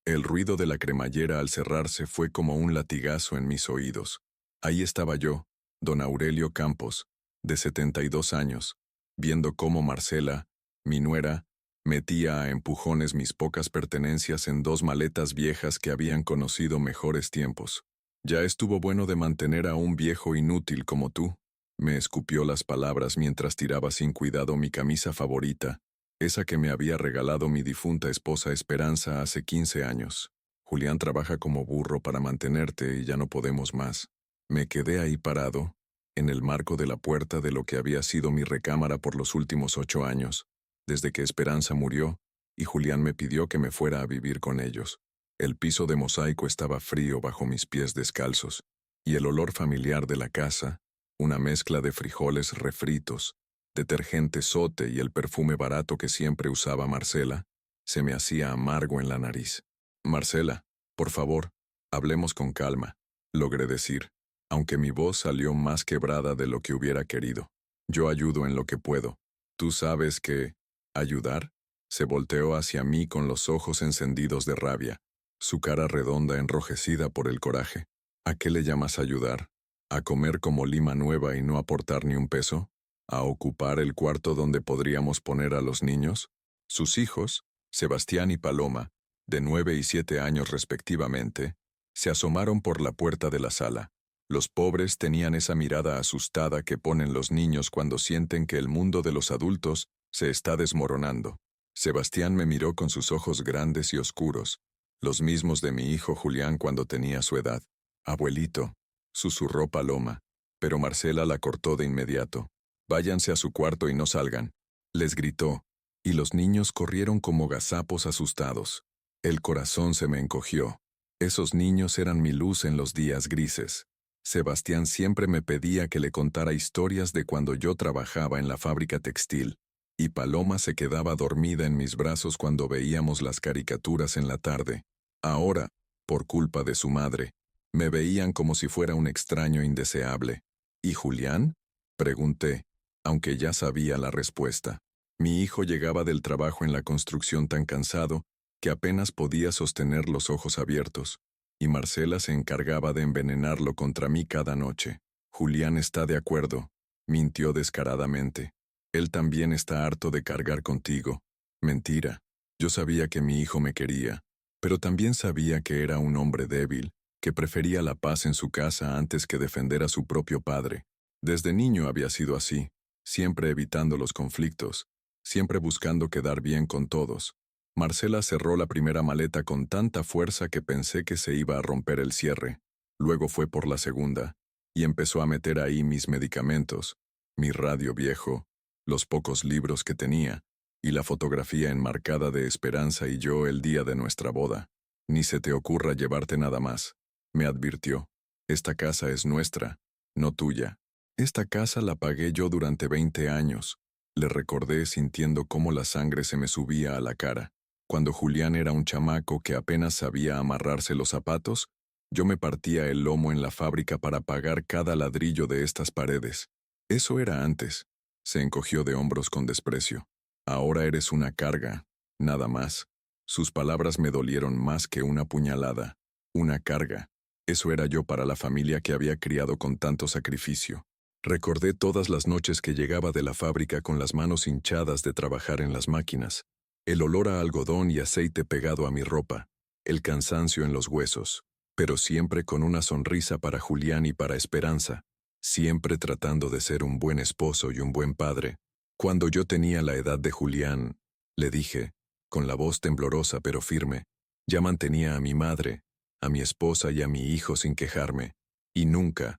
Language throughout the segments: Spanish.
El ruido de la cremallera al cerrarse fue como un latigazo en mis oídos. Ahí estaba yo, don Aurelio Campos, de 72 años, viendo cómo Marcela, mi nuera, metía a empujones mis pocas pertenencias en dos maletas viejas que habían conocido mejores tiempos. Ya estuvo bueno de mantener a un viejo inútil como tú. Me escupió las palabras mientras tiraba sin cuidado mi camisa favorita, esa que me había regalado mi difunta esposa Esperanza hace 15 años. Julián trabaja como burro para mantenerte y ya no podemos más. Me quedé ahí parado, en el marco de la puerta de lo que había sido mi recámara por los últimos 8 años, desde que Esperanza murió, y Julián me pidió que me fuera a vivir con ellos. El piso de mosaico estaba frío bajo mis pies descalzos, y el olor familiar de la casa, una mezcla de frijoles refritos, detergente Sote y el perfume barato que siempre usaba Marcela, se me hacía amargo en la nariz. Marcela, por favor, hablemos con calma, logré decir, aunque mi voz salió más quebrada de lo que hubiera querido. Yo ayudo en lo que puedo. ¿Tú sabes que ayudar? Se volteó hacia mí con los ojos encendidos de rabia, su cara redonda enrojecida por el coraje. ¿A qué le llamas ayudar? ¿A comer como lima nueva y no aportar ni un peso? ¿A ocupar el cuarto donde podríamos poner a los niños? Sus hijos, Sebastián y Paloma, de 9 y 7 años respectivamente, se asomaron por la puerta de la sala. Los pobres tenían esa mirada asustada que ponen los niños cuando sienten que el mundo de los adultos se está desmoronando. Sebastián me miró con sus ojos grandes y oscuros, los mismos de mi hijo Julián cuando tenía su edad. Abuelito, susurró Paloma, pero Marcela la cortó de inmediato. Váyanse a su cuarto y no salgan, les gritó, y los niños corrieron como gazapos asustados. El corazón se me encogió. Esos niños eran mi luz en los días grises. Sebastián siempre me pedía que le contara historias de cuando yo trabajaba en la fábrica textil, y Paloma se quedaba dormida en mis brazos cuando veíamos las caricaturas en la tarde. Ahora, por culpa de su madre, me veían como si fuera un extraño indeseable. ¿Y Julián? Pregunté, aunque ya sabía la respuesta. Mi hijo llegaba del trabajo en la construcción tan cansado que apenas podía sostener los ojos abiertos, y Marcela se encargaba de envenenarlo contra mí cada noche. Julián está de acuerdo, mintió descaradamente. Él también está harto de cargar contigo. Mentira. Yo sabía que mi hijo me quería, pero también sabía que era un hombre débil, que prefería la paz en su casa antes que defender a su propio padre. Desde niño había sido así, siempre evitando los conflictos, siempre buscando quedar bien con todos. Marcela cerró la primera maleta con tanta fuerza que pensé que se iba a romper el cierre. Luego fue por la segunda, y empezó a meter ahí mis medicamentos, mi radio viejo, los pocos libros que tenía, y la fotografía enmarcada de Esperanza y yo el día de nuestra boda. Ni se te ocurra llevarte nada más, me advirtió. Esta casa es nuestra, no tuya. Esta casa la pagué yo durante 20 años, le recordé sintiendo cómo la sangre se me subía a la cara. Cuando Julián era un chamaco que apenas sabía amarrarse los zapatos, yo me partía el lomo en la fábrica para pagar cada ladrillo de estas paredes. Eso era antes. Se encogió de hombros con desprecio. Ahora eres una carga, nada más. Sus palabras me dolieron más que una puñalada. Una carga. Eso era yo para la familia que había criado con tanto sacrificio. Recordé todas las noches que llegaba de la fábrica con las manos hinchadas de trabajar en las máquinas, el olor a algodón y aceite pegado a mi ropa, el cansancio en los huesos, pero siempre con una sonrisa para Julián y para Esperanza, siempre tratando de ser un buen esposo y un buen padre. Cuando yo tenía la edad de Julián, le dije, con la voz temblorosa pero firme, ya mantenía a mi madre, a mi esposa y a mi hijo sin quejarme, y nunca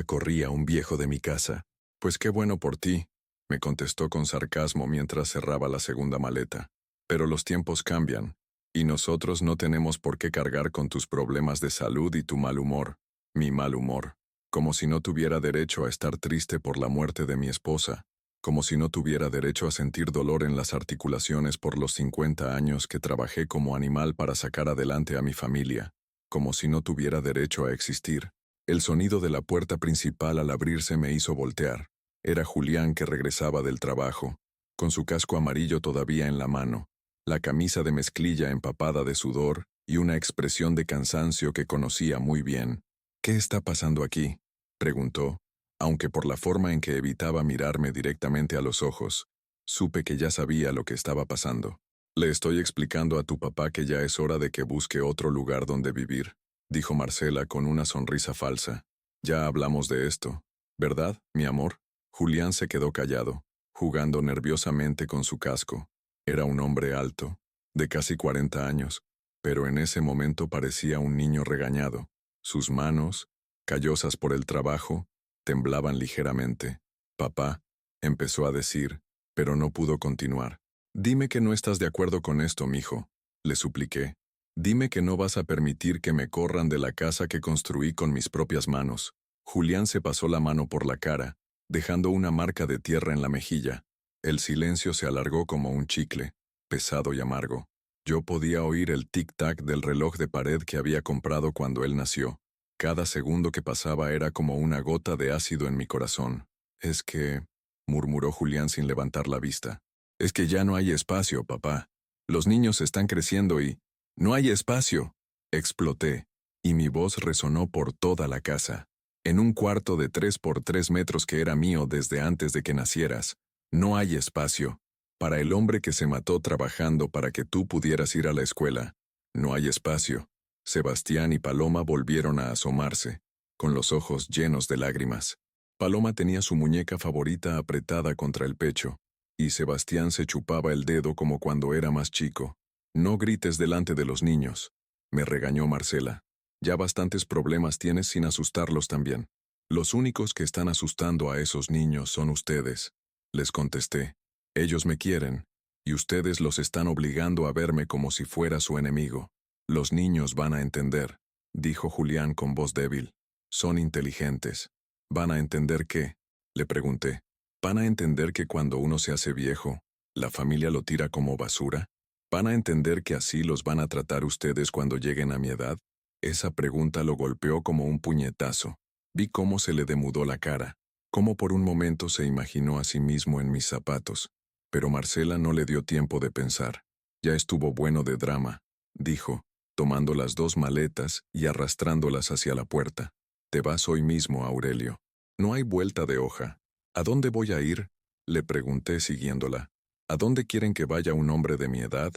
corrí a un viejo de mi casa. Pues qué bueno por ti, me contestó con sarcasmo mientras cerraba la segunda maleta. Pero los tiempos cambian, y nosotros no tenemos por qué cargar con tus problemas de salud y tu mal humor, mi mal humor, como si no tuviera derecho a estar triste por la muerte de mi esposa, como si no tuviera derecho a sentir dolor en las articulaciones por los 50 años que trabajé como animal para sacar adelante a mi familia, como si no tuviera derecho a existir. El sonido de la puerta principal al abrirse me hizo voltear. Era Julián que regresaba del trabajo, con su casco amarillo todavía en la mano, la camisa de mezclilla empapada de sudor y una expresión de cansancio que conocía muy bien. «¿Qué está pasando aquí?», preguntó, aunque por la forma en que evitaba mirarme directamente a los ojos, supe que ya sabía lo que estaba pasando. «Le estoy explicando a tu papá que ya es hora de que busque otro lugar donde vivir», dijo Marcela con una sonrisa falsa. «Ya hablamos de esto, ¿verdad, mi amor?». Julián se quedó callado, jugando nerviosamente con su casco. Era un hombre alto, de casi 40 años, pero en ese momento parecía un niño regañado. Sus manos, callosas por el trabajo, temblaban ligeramente. «Papá», empezó a decir, pero no pudo continuar. «Dime que no estás de acuerdo con esto, mijo», le supliqué. «Dime que no vas a permitir que me corran de la casa que construí con mis propias manos». Julián se pasó la mano por la cara, dejando una marca de tierra en la mejilla. El silencio se alargó como un chicle, pesado y amargo. Yo podía oír el tic-tac del reloj de pared que había comprado cuando él nació. Cada segundo que pasaba era como una gota de ácido en mi corazón. «Es que», murmuró Julián sin levantar la vista. «Es que ya no hay espacio, papá. Los niños están creciendo y...». «No hay espacio», exploté, y mi voz resonó por toda la casa. «En un cuarto de 3 por 3 metros que era mío desde antes de que nacieras, no hay espacio. Para el hombre que se mató trabajando para que tú pudieras ir a la escuela, no hay espacio». Sebastián y Paloma volvieron a asomarse, con los ojos llenos de lágrimas. Paloma tenía su muñeca favorita apretada contra el pecho, y Sebastián se chupaba el dedo como cuando era más chico. «No grites delante de los niños», me regañó Marcela. «Ya bastantes problemas tienes sin asustarlos también». «Los únicos que están asustando a esos niños son ustedes», les contesté. «Ellos me quieren, y ustedes los están obligando a verme como si fuera su enemigo». «Los niños van a entender», dijo Julián con voz débil. «Son inteligentes». «¿Van a entender qué?», le pregunté. «¿Van a entender que cuando uno se hace viejo, la familia lo tira como basura? ¿Van a entender que así los van a tratar ustedes cuando lleguen a mi edad?». Esa pregunta lo golpeó como un puñetazo. Vi cómo se le demudó la cara, cómo por un momento se imaginó a sí mismo en mis zapatos. Pero Marcela no le dio tiempo de pensar. «Ya estuvo bueno de drama», dijo, tomando las 2 maletas y arrastrándolas hacia la puerta. «Te vas hoy mismo, Aurelio. No hay vuelta de hoja». «¿A dónde voy a ir?», le pregunté siguiéndola. «¿A dónde quieren que vaya un hombre de mi edad?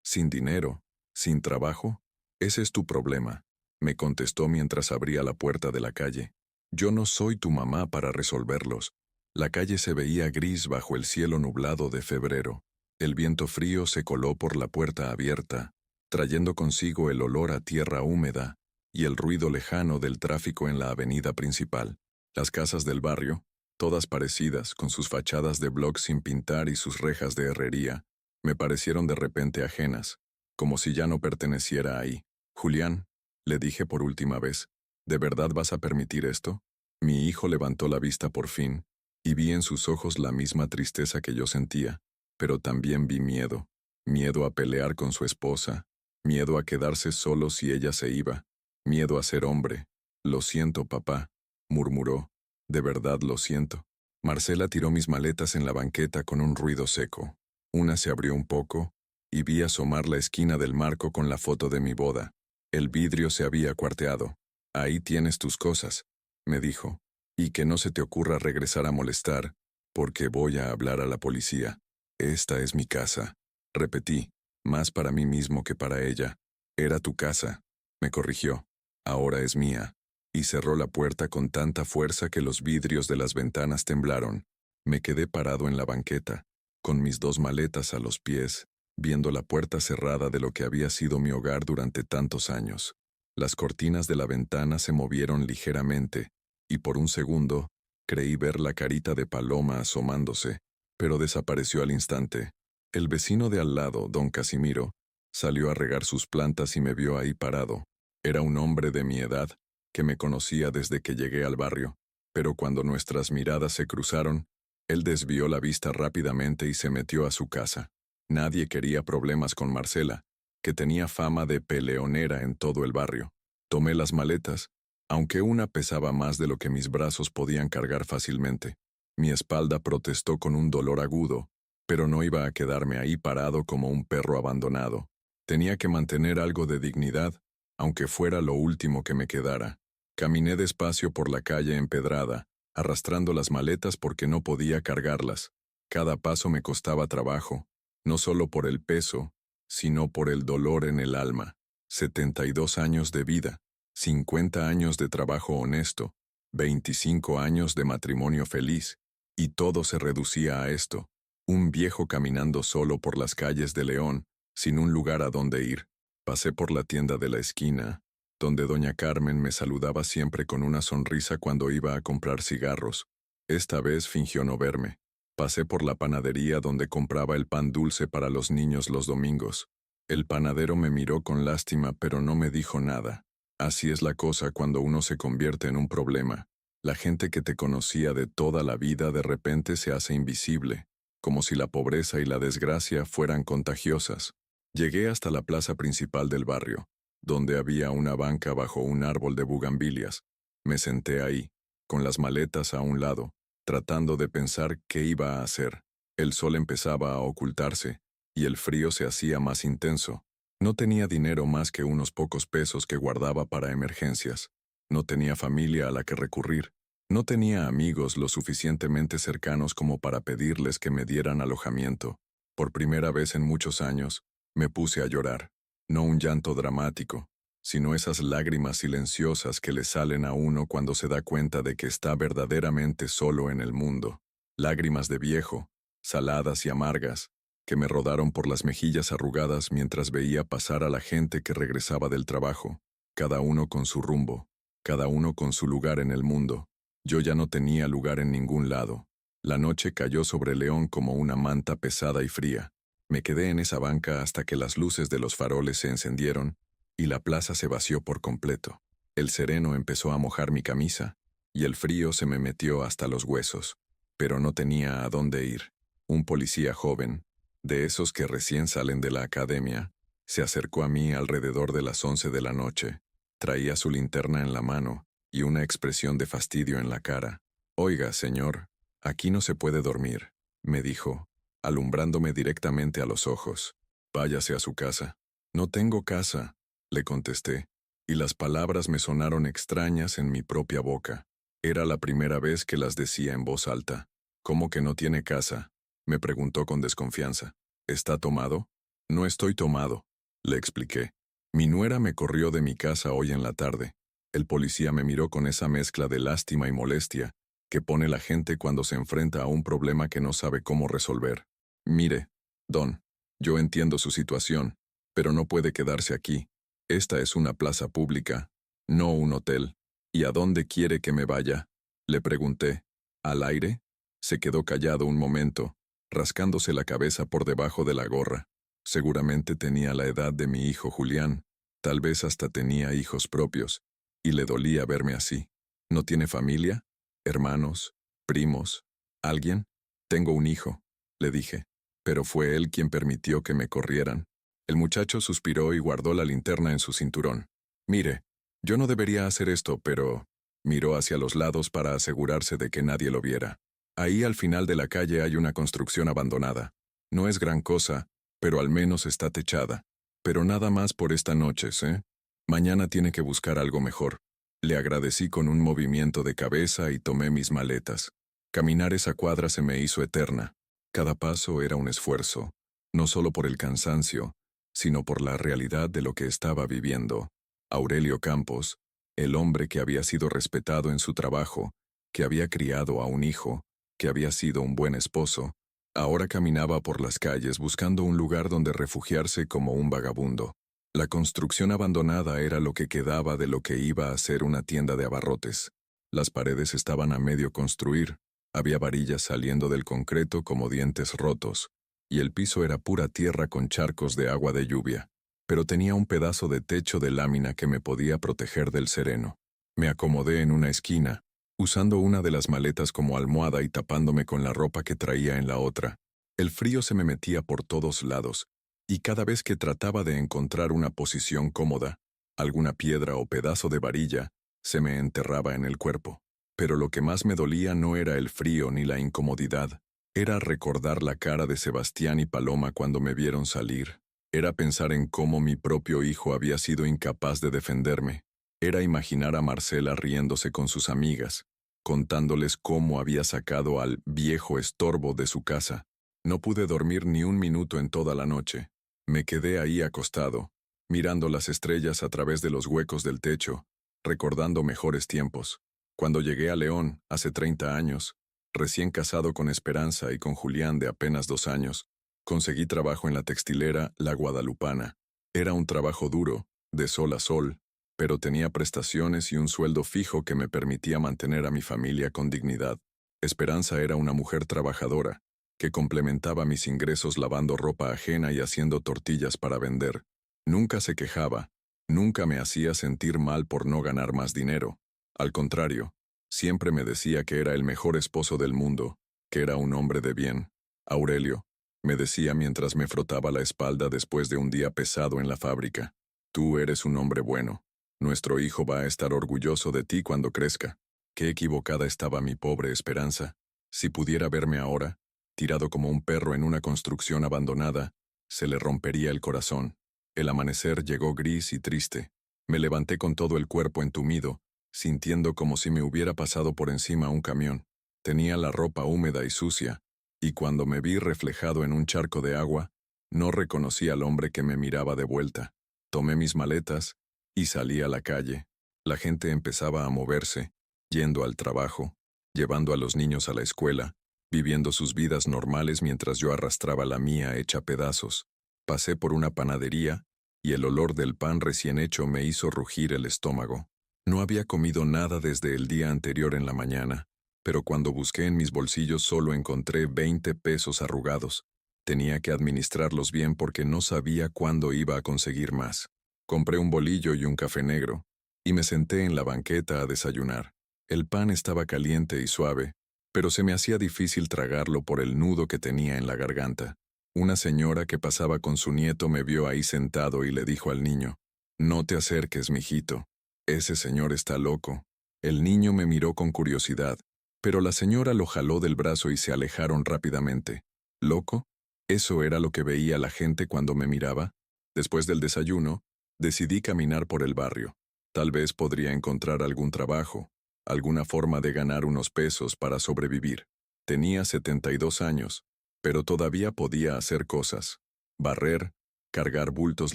¿Sin dinero? ¿Sin trabajo? Ese es tu problema», me contestó mientras abría la puerta de la calle. «Yo no soy tu mamá para resolverlos». La calle se veía gris bajo el cielo nublado de febrero. El viento frío se coló por la puerta abierta, trayendo consigo el olor a tierra húmeda y el ruido lejano del tráfico en la avenida principal. Las casas del barrio, todas parecidas, con sus fachadas de bloc sin pintar y sus rejas de herrería, me parecieron de repente ajenas, como si ya no perteneciera ahí. «Julián», le dije por última vez, «¿de verdad vas a permitir esto?». Mi hijo levantó la vista por fin, y vi en sus ojos la misma tristeza que yo sentía, pero también vi miedo. Miedo a pelear con su esposa, miedo a quedarse solo si ella se iba, miedo a ser hombre. «Lo siento, papá», murmuró. «De verdad lo siento». Marcela tiró mis maletas en la banqueta con un ruido seco. Una se abrió un poco, y vi asomar la esquina del marco con la foto de mi boda. El vidrio se había cuarteado. «Ahí tienes tus cosas», me dijo, «y que no se te ocurra regresar a molestar, porque voy a hablar a la policía». «Esta es mi casa», repetí, más para mí mismo que para ella. «Era tu casa», me corrigió. «Ahora es mía». Y cerró la puerta con tanta fuerza que los vidrios de las ventanas temblaron. Me quedé parado en la banqueta, con mis 2 maletas a los pies, viendo la puerta cerrada de lo que había sido mi hogar durante tantos años. Las cortinas de la ventana se movieron ligeramente, y por un segundo creí ver la carita de Paloma asomándose, pero desapareció al instante. El vecino de al lado, don Casimiro, salió a regar sus plantas y me vio ahí parado. Era un hombre de mi edad, que me conocía desde que llegué al barrio, pero cuando nuestras miradas se cruzaron, él desvió la vista rápidamente y se metió a su casa. Nadie quería problemas con Marcela, que tenía fama de peleonera en todo el barrio. Tomé las maletas, aunque una pesaba más de lo que mis brazos podían cargar fácilmente. Mi espalda protestó con un dolor agudo, pero no iba a quedarme ahí parado como un perro abandonado. Tenía que mantener algo de dignidad, aunque fuera lo último que me quedara. Caminé despacio por la calle empedrada, arrastrando las maletas porque no podía cargarlas. Cada paso me costaba trabajo, no solo por el peso, sino por el dolor en el alma. 72 años de vida, 50 años de trabajo honesto, 25 años de matrimonio feliz, y todo se reducía a esto. Un viejo caminando solo por las calles de León, sin un lugar a donde ir. Pasé por la tienda de la esquina, donde doña Carmen me saludaba siempre con una sonrisa cuando iba a comprar cigarros. Esta vez fingió no verme. Pasé por la panadería donde compraba el pan dulce para los niños los domingos. El panadero me miró con lástima pero no me dijo nada. Así es la cosa cuando uno se convierte en un problema. La gente que te conocía de toda la vida de repente se hace invisible, como si la pobreza y la desgracia fueran contagiosas. Llegué hasta la plaza principal del barrio, donde había una banca bajo un árbol de bugambilias. Me senté ahí, con las maletas a un lado, tratando de pensar qué iba a hacer. El sol empezaba a ocultarse, y el frío se hacía más intenso. No tenía dinero más que unos pocos pesos que guardaba para emergencias. No tenía familia a la que recurrir. No tenía amigos lo suficientemente cercanos como para pedirles que me dieran alojamiento. Por primera vez en muchos años, me puse a llorar. No un llanto dramático, sino esas lágrimas silenciosas que le salen a uno cuando se da cuenta de que está verdaderamente solo en el mundo. Lágrimas de viejo, saladas y amargas, que me rodaron por las mejillas arrugadas mientras veía pasar a la gente que regresaba del trabajo, cada uno con su rumbo, cada uno con su lugar en el mundo. Yo ya no tenía lugar en ningún lado. La noche cayó sobre León como una manta pesada y fría. Me quedé en esa banca hasta que las luces de los faroles se encendieron y la plaza se vació por completo. El sereno empezó a mojar mi camisa y el frío se me metió hasta los huesos, pero no tenía a dónde ir. Un policía joven, de esos que recién salen de la academia, se acercó a mí alrededor de las 11 de la noche. Traía su linterna en la mano y una expresión de fastidio en la cara. «Oiga, señor, aquí no se puede dormir», me dijo, alumbrándome directamente a los ojos. «Váyase a su casa». «No tengo casa», le contesté, y las palabras me sonaron extrañas en mi propia boca. Era la primera vez que las decía en voz alta. «¿Cómo que no tiene casa?», me preguntó con desconfianza. «¿Está tomado?» «No estoy tomado», le expliqué. «Mi nuera me corrió de mi casa hoy en la tarde». El policía me miró con esa mezcla de lástima y molestia que pone la gente cuando se enfrenta a un problema que no sabe cómo resolver. «Mire, don, yo entiendo su situación, pero no puede quedarse aquí. Esta es una plaza pública, no un hotel. ¿Y a dónde quiere que me vaya?», le pregunté. «¿Al aire?». Se quedó callado un momento, rascándose la cabeza por debajo de la gorra. Seguramente tenía la edad de mi hijo Julián, tal vez hasta tenía hijos propios, y le dolía verme así. «¿No tiene familia? ¿Hermanos? ¿Primos? ¿Alguien?» «Tengo un hijo», le dije, pero fue él quien permitió que me corrieran. El muchacho suspiró y guardó la linterna en su cinturón. «Mire, yo no debería hacer esto, pero…» Miró hacia los lados para asegurarse de que nadie lo viera. «Ahí al final de la calle hay una construcción abandonada. No es gran cosa, pero al menos está techada. Pero nada más por esta noche, ¿eh? Mañana tiene que buscar algo mejor». Le agradecí con un movimiento de cabeza y tomé mis maletas. Caminar esa cuadra se me hizo eterna. Cada paso era un esfuerzo, no solo por el cansancio, sino por la realidad de lo que estaba viviendo. Aurelio Campos, el hombre que había sido respetado en su trabajo, que había criado a un hijo, que había sido un buen esposo, ahora caminaba por las calles buscando un lugar donde refugiarse como un vagabundo. La construcción abandonada era lo que quedaba de lo que iba a ser una tienda de abarrotes. Las paredes estaban a medio construir, había varillas saliendo del concreto como dientes rotos, y el piso era pura tierra con charcos de agua de lluvia, pero tenía un pedazo de techo de lámina que me podía proteger del sereno. Me acomodé en una esquina, usando una de las maletas como almohada y tapándome con la ropa que traía en la otra. El frío se me metía por todos lados, y cada vez que trataba de encontrar una posición cómoda, alguna piedra o pedazo de varilla, se me enterraba en el cuerpo. Pero lo que más me dolía no era el frío ni la incomodidad, era recordar la cara de Sebastián y Paloma cuando me vieron salir. Era pensar en cómo mi propio hijo había sido incapaz de defenderme. Era imaginar a Marcela riéndose con sus amigas, contándoles cómo había sacado al viejo estorbo de su casa. No pude dormir ni un minuto en toda la noche. Me quedé ahí acostado, mirando las estrellas a través de los huecos del techo, recordando mejores tiempos. Cuando llegué a León, hace 30 años, recién casado con Esperanza y con Julián de apenas 2 años, conseguí trabajo en la textilera La Guadalupana. Era un trabajo duro, de sol a sol, pero tenía prestaciones y un sueldo fijo que me permitía mantener a mi familia con dignidad. Esperanza era una mujer trabajadora, que complementaba mis ingresos lavando ropa ajena y haciendo tortillas para vender. Nunca se quejaba, nunca me hacía sentir mal por no ganar más dinero. Al contrario, siempre me decía que era el mejor esposo del mundo, que era un hombre de bien. Aurelio, me decía mientras me frotaba la espalda después de un día pesado en la fábrica, tú eres un hombre bueno. Nuestro hijo va a estar orgulloso de ti cuando crezca. Qué equivocada estaba mi pobre Esperanza. Si pudiera verme ahora, tirado como un perro en una construcción abandonada, se le rompería el corazón. El amanecer llegó gris y triste. Me levanté con todo el cuerpo entumido, sintiendo como si me hubiera pasado por encima un camión. Tenía la ropa húmeda y sucia, y cuando me vi reflejado en un charco de agua, no reconocí al hombre que me miraba de vuelta. Tomé mis maletas y salí a la calle. La gente empezaba a moverse, yendo al trabajo, llevando a los niños a la escuela, viviendo sus vidas normales mientras yo arrastraba la mía hecha pedazos. Pasé por una panadería, y el olor del pan recién hecho me hizo rugir el estómago. No había comido nada desde el día anterior en la mañana, pero cuando busqué en mis bolsillos solo encontré 20 pesos arrugados. Tenía que administrarlos bien porque no sabía cuándo iba a conseguir más. Compré un bolillo y un café negro, y me senté en la banqueta a desayunar. El pan estaba caliente y suave, pero se me hacía difícil tragarlo por el nudo que tenía en la garganta. Una señora que pasaba con su nieto me vio ahí sentado y le dijo al niño, «No te acerques, mijito. Ese señor está loco». El niño me miró con curiosidad, pero la señora lo jaló del brazo y se alejaron rápidamente. ¿Loco? ¿Eso era lo que veía la gente cuando me miraba? Después del desayuno, decidí caminar por el barrio. Tal vez podría encontrar algún trabajo, alguna forma de ganar unos pesos para sobrevivir. Tenía 72 años, pero todavía podía hacer cosas. Barrer, cargar bultos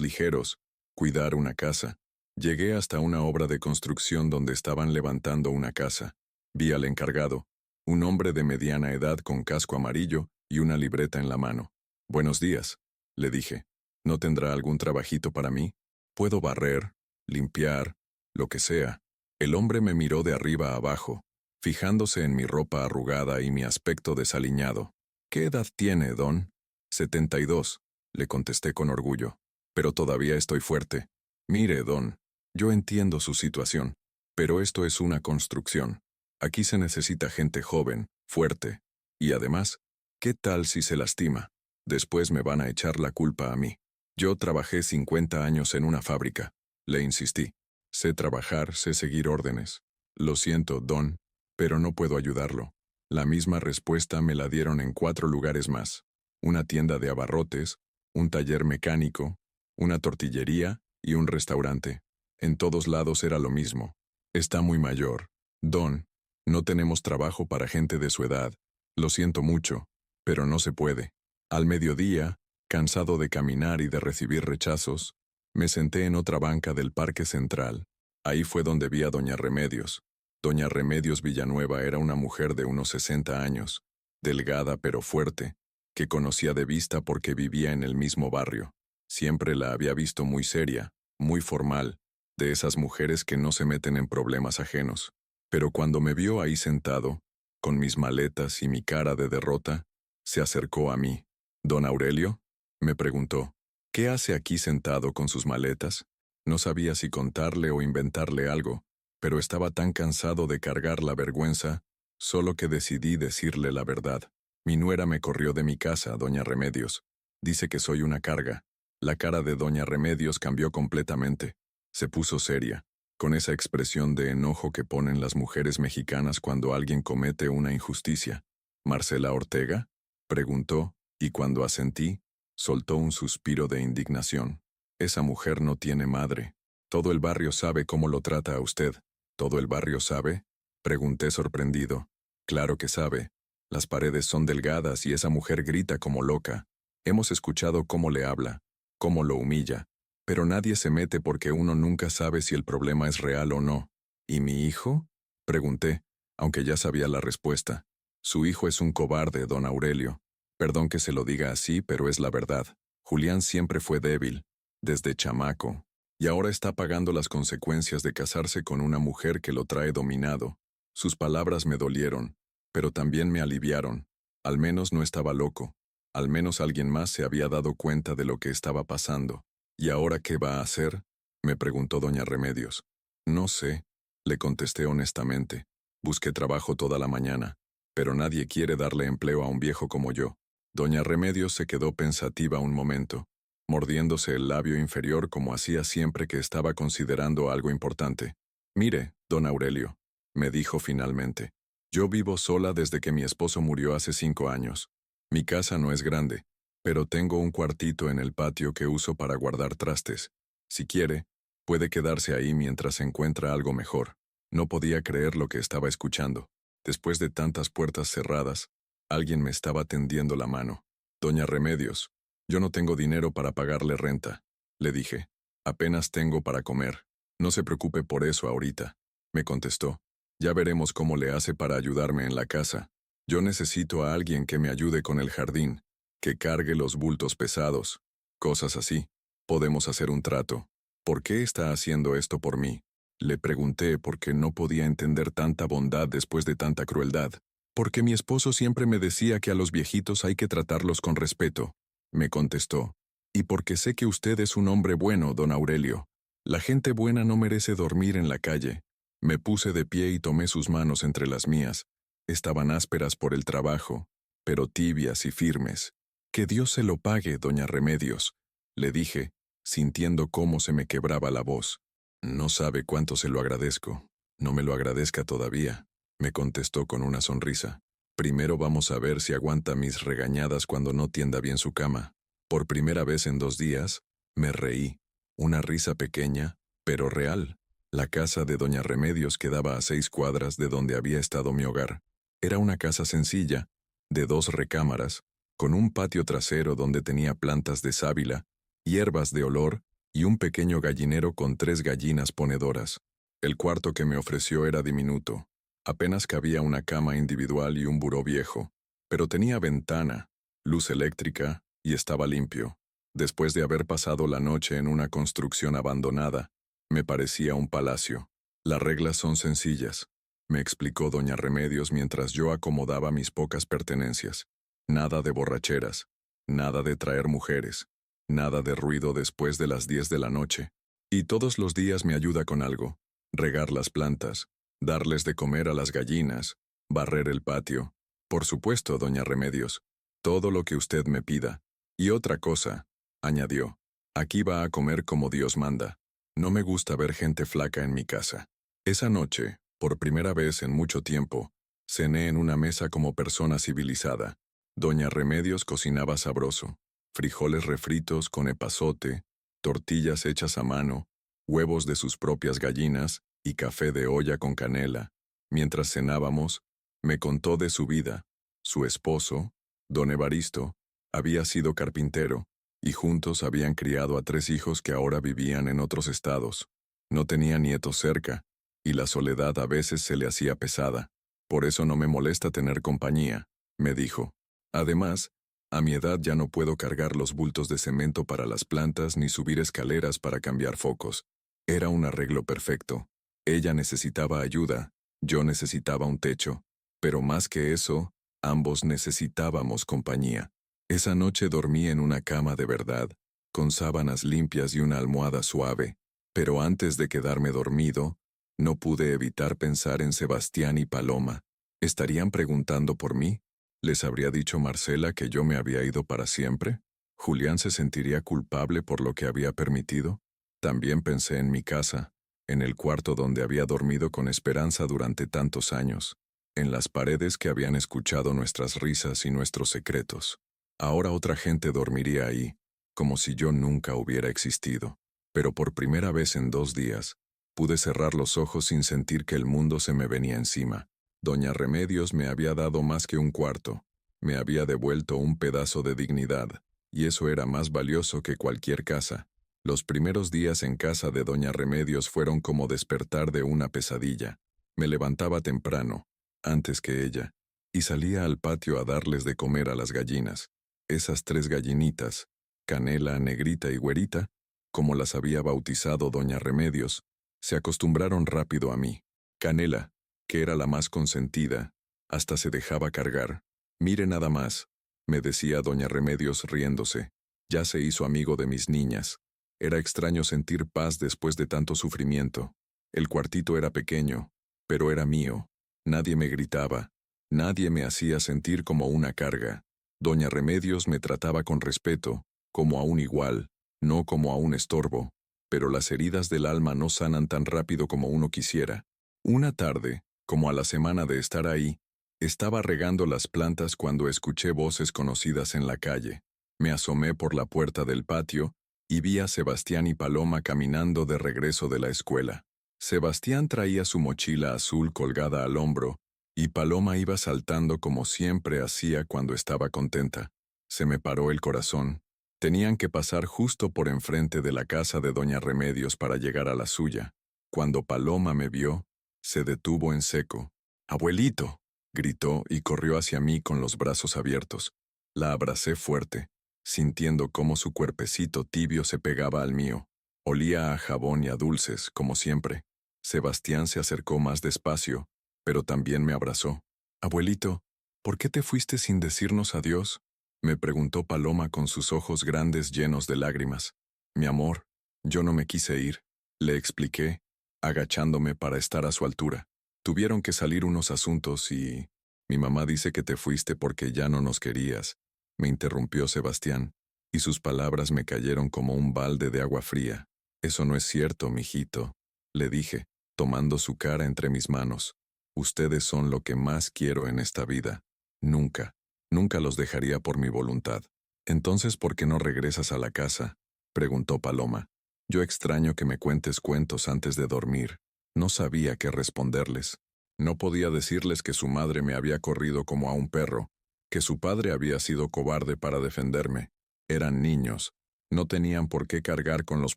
ligeros, cuidar una casa. Llegué hasta una obra de construcción donde estaban levantando una casa. Vi al encargado, un hombre de mediana edad con casco amarillo y una libreta en la mano. «Buenos días», le dije. «¿No tendrá algún trabajito para mí? Puedo barrer, limpiar, lo que sea». El hombre me miró de arriba a abajo, fijándose en mi ropa arrugada y mi aspecto desaliñado. «¿Qué edad tiene, don?» «72», le contesté con orgullo. «Pero todavía estoy fuerte. Mire, don, yo entiendo su situación, pero esto es una construcción. Aquí se necesita gente joven, fuerte. Y además, ¿qué tal si se lastima? Después me van a echar la culpa a mí. Yo trabajé 50 años en una fábrica», le insistí. «Sé trabajar, sé seguir órdenes. Lo siento, don, pero no puedo ayudarlo». La misma respuesta me la dieron en 4 lugares más. Una tienda de abarrotes, un taller mecánico, una tortillería y un restaurante. En todos lados era lo mismo. «Está muy mayor, don. No tenemos trabajo para gente de su edad. Lo siento mucho, pero no se puede». Al mediodía, cansado de caminar y de recibir rechazos, me senté en otra banca del Parque Central. Ahí fue donde vi a doña Remedios. Doña Remedios Villanueva era una mujer de unos 60 años, delgada pero fuerte, que conocía de vista porque vivía en el mismo barrio. Siempre la había visto muy seria, muy formal, de esas mujeres que no se meten en problemas ajenos. Pero cuando me vio ahí sentado, con mis maletas y mi cara de derrota, se acercó a mí. «¿Don Aurelio?», me preguntó. «¿Qué hace aquí sentado con sus maletas?». No sabía si contarle o inventarle algo, pero estaba tan cansado de cargar la vergüenza, solo que decidí decirle la verdad. «Mi nuera me corrió de mi casa, doña Remedios. Dice que soy una carga». La cara de doña Remedios cambió completamente. Se puso seria, con esa expresión de enojo que ponen las mujeres mexicanas cuando alguien comete una injusticia. «¿Marcela Ortega?», preguntó, y cuando asentí, Soltó un suspiro de indignación. Esa mujer no tiene madre. Todo el barrio sabe cómo lo trata a usted. ¿Todo el barrio sabe? Pregunté sorprendido. Claro que sabe. Las paredes son delgadas y esa mujer grita como loca. Hemos escuchado cómo le habla, cómo lo humilla. Pero nadie se mete porque uno nunca sabe si el problema es real o no. ¿Y mi hijo? Pregunté, aunque ya sabía la respuesta. Su hijo es un cobarde, don Aurelio. Perdón que se lo diga así, pero es la verdad. Julián siempre fue débil, desde chamaco, y ahora está pagando las consecuencias de casarse con una mujer que lo trae dominado. Sus palabras me dolieron, pero también me aliviaron. Al menos no estaba loco. Al menos alguien más se había dado cuenta de lo que estaba pasando. ¿Y ahora qué va a hacer? Me preguntó doña Remedios. No sé, le contesté honestamente. Busqué trabajo toda la mañana, pero nadie quiere darle empleo a un viejo como yo. Doña Remedios se quedó pensativa un momento, mordiéndose el labio inferior como hacía siempre que estaba considerando algo importante. Mire, don Aurelio, me dijo finalmente. Yo vivo sola desde que mi esposo murió hace 5 años. Mi casa no es grande, pero tengo un cuartito en el patio que uso para guardar trastes. Si quiere, puede quedarse ahí mientras encuentra algo mejor. No podía creer lo que estaba escuchando. Después de tantas puertas cerradas, alguien me estaba tendiendo la mano. Doña Remedios, yo no tengo dinero para pagarle renta, le dije. Apenas tengo para comer. No se preocupe por eso ahorita, me contestó. Ya veremos cómo le hace para ayudarme en la casa. Yo necesito a alguien que me ayude con el jardín, que cargue los bultos pesados, cosas así. Podemos hacer un trato. ¿Por qué está haciendo esto por mí? Le pregunté porque no podía entender tanta bondad después de tanta crueldad. Porque mi esposo siempre me decía que a los viejitos hay que tratarlos con respeto, me contestó. Y porque sé que usted es un hombre bueno, don Aurelio. La gente buena no merece dormir en la calle. Me puse de pie y tomé sus manos entre las mías. Estaban ásperas por el trabajo, pero tibias y firmes. Que Dios se lo pague, doña Remedios, le dije, sintiendo cómo se me quebraba la voz. No sabe cuánto se lo agradezco. No me lo agradezca todavía, me contestó con una sonrisa. Primero vamos a ver si aguanta mis regañadas cuando no tienda bien su cama. Por primera vez en 2 días, me reí. Una risa pequeña, pero real. La casa de doña Remedios quedaba a 6 cuadras de donde había estado mi hogar. Era una casa sencilla, de 2 recámaras, con un patio trasero donde tenía plantas de sábila, hierbas de olor y un pequeño gallinero con 3 gallinas ponedoras. El cuarto que me ofreció era diminuto. Apenas cabía una cama individual y un buró viejo, pero tenía ventana, luz eléctrica y estaba limpio. Después de haber pasado la noche en una construcción abandonada, me parecía un palacio. Las reglas son sencillas, me explicó doña Remedios mientras yo acomodaba mis pocas pertenencias. Nada de borracheras, nada de traer mujeres, nada de ruido después de las 10 de la noche. Y todos los días me ayuda con algo: regar las plantas, darles de comer a las gallinas, barrer el patio. Por supuesto, doña Remedios, todo lo que usted me pida. Y otra cosa, añadió, aquí va a comer como Dios manda. No me gusta ver gente flaca en mi casa. Esa noche, por primera vez en mucho tiempo, cené en una mesa como persona civilizada. Doña Remedios cocinaba sabroso: frijoles refritos con epazote, tortillas hechas a mano, huevos de sus propias gallinas y café de olla con canela. Mientras cenábamos, me contó de su vida. Su esposo, don Evaristo, había sido carpintero, y juntos habían criado a 3 hijos que ahora vivían en otros estados. No tenía nietos cerca, y la soledad a veces se le hacía pesada. Por eso no me molesta tener compañía, me dijo. Además, a mi edad ya no puedo cargar los bultos de cemento para las plantas ni subir escaleras para cambiar focos. Era un arreglo perfecto. Ella necesitaba ayuda, yo necesitaba un techo, pero más que eso, ambos necesitábamos compañía. Esa noche dormí en una cama de verdad, con sábanas limpias y una almohada suave, pero antes de quedarme dormido, no pude evitar pensar en Sebastián y Paloma. ¿Estarían preguntando por mí? ¿Les habría dicho Marcela que yo me había ido para siempre? ¿Julián se sentiría culpable por lo que había permitido? También pensé en mi casa, en el cuarto donde había dormido con esperanza durante tantos años, en las paredes que habían escuchado nuestras risas y nuestros secretos. Ahora otra gente dormiría ahí, como si yo nunca hubiera existido. Pero por primera vez en 2 días, pude cerrar los ojos sin sentir que el mundo se me venía encima. Doña Remedios me había dado más que un cuarto. Me había devuelto un pedazo de dignidad, y eso era más valioso que cualquier casa. Los primeros días en casa de Doña Remedios fueron como despertar de una pesadilla. Me levantaba temprano, antes que ella, y salía al patio a darles de comer a las gallinas. Esas 3 gallinitas, Canela, Negrita y Güerita, como las había bautizado Doña Remedios, se acostumbraron rápido a mí. Canela, que era la más consentida, hasta se dejaba cargar. Mire nada más, me decía Doña Remedios riéndose, ya se hizo amigo de mis niñas. Era extraño sentir paz después de tanto sufrimiento. El cuartito era pequeño, pero era mío. Nadie me gritaba, nadie me hacía sentir como una carga. Doña Remedios me trataba con respeto, como a un igual, no como a un estorbo, pero las heridas del alma no sanan tan rápido como uno quisiera. Una tarde, como a la semana de estar ahí, estaba regando las plantas cuando escuché voces conocidas en la calle. Me asomé por la puerta del patio y vi a Sebastián y Paloma caminando de regreso de la escuela. Sebastián traía su mochila azul colgada al hombro, y Paloma iba saltando como siempre hacía cuando estaba contenta. Se me paró el corazón. Tenían que pasar justo por enfrente de la casa de Doña Remedios para llegar a la suya. Cuando Paloma me vio, se detuvo en seco. «¡Abuelito!», gritó y corrió hacia mí con los brazos abiertos. La abracé fuerte, sintiendo cómo su cuerpecito tibio se pegaba al mío. Olía a jabón y a dulces, como siempre. Sebastián se acercó más despacio, pero también me abrazó. «Abuelito, ¿por qué te fuiste sin decirnos adiós?», me preguntó Paloma con sus ojos grandes llenos de lágrimas. «Mi amor, yo no me quise ir», le expliqué, agachándome para estar a su altura. «Tuvieron que salir unos asuntos y... mi mamá dice que te fuiste porque ya no nos querías», me interrumpió Sebastián, y sus palabras me cayeron como un balde de agua fría. «Eso no es cierto, mijito», le dije, tomando su cara entre mis manos. «Ustedes son lo que más quiero en esta vida. Nunca, nunca los dejaría por mi voluntad». «Entonces, ¿por qué no regresas a la casa?», preguntó Paloma. «Yo extraño que me cuentes cuentos antes de dormir». No sabía qué responderles. No podía decirles que su madre me había corrido como a un perro, que su padre había sido cobarde para defenderme. Eran niños. No tenían por qué cargar con los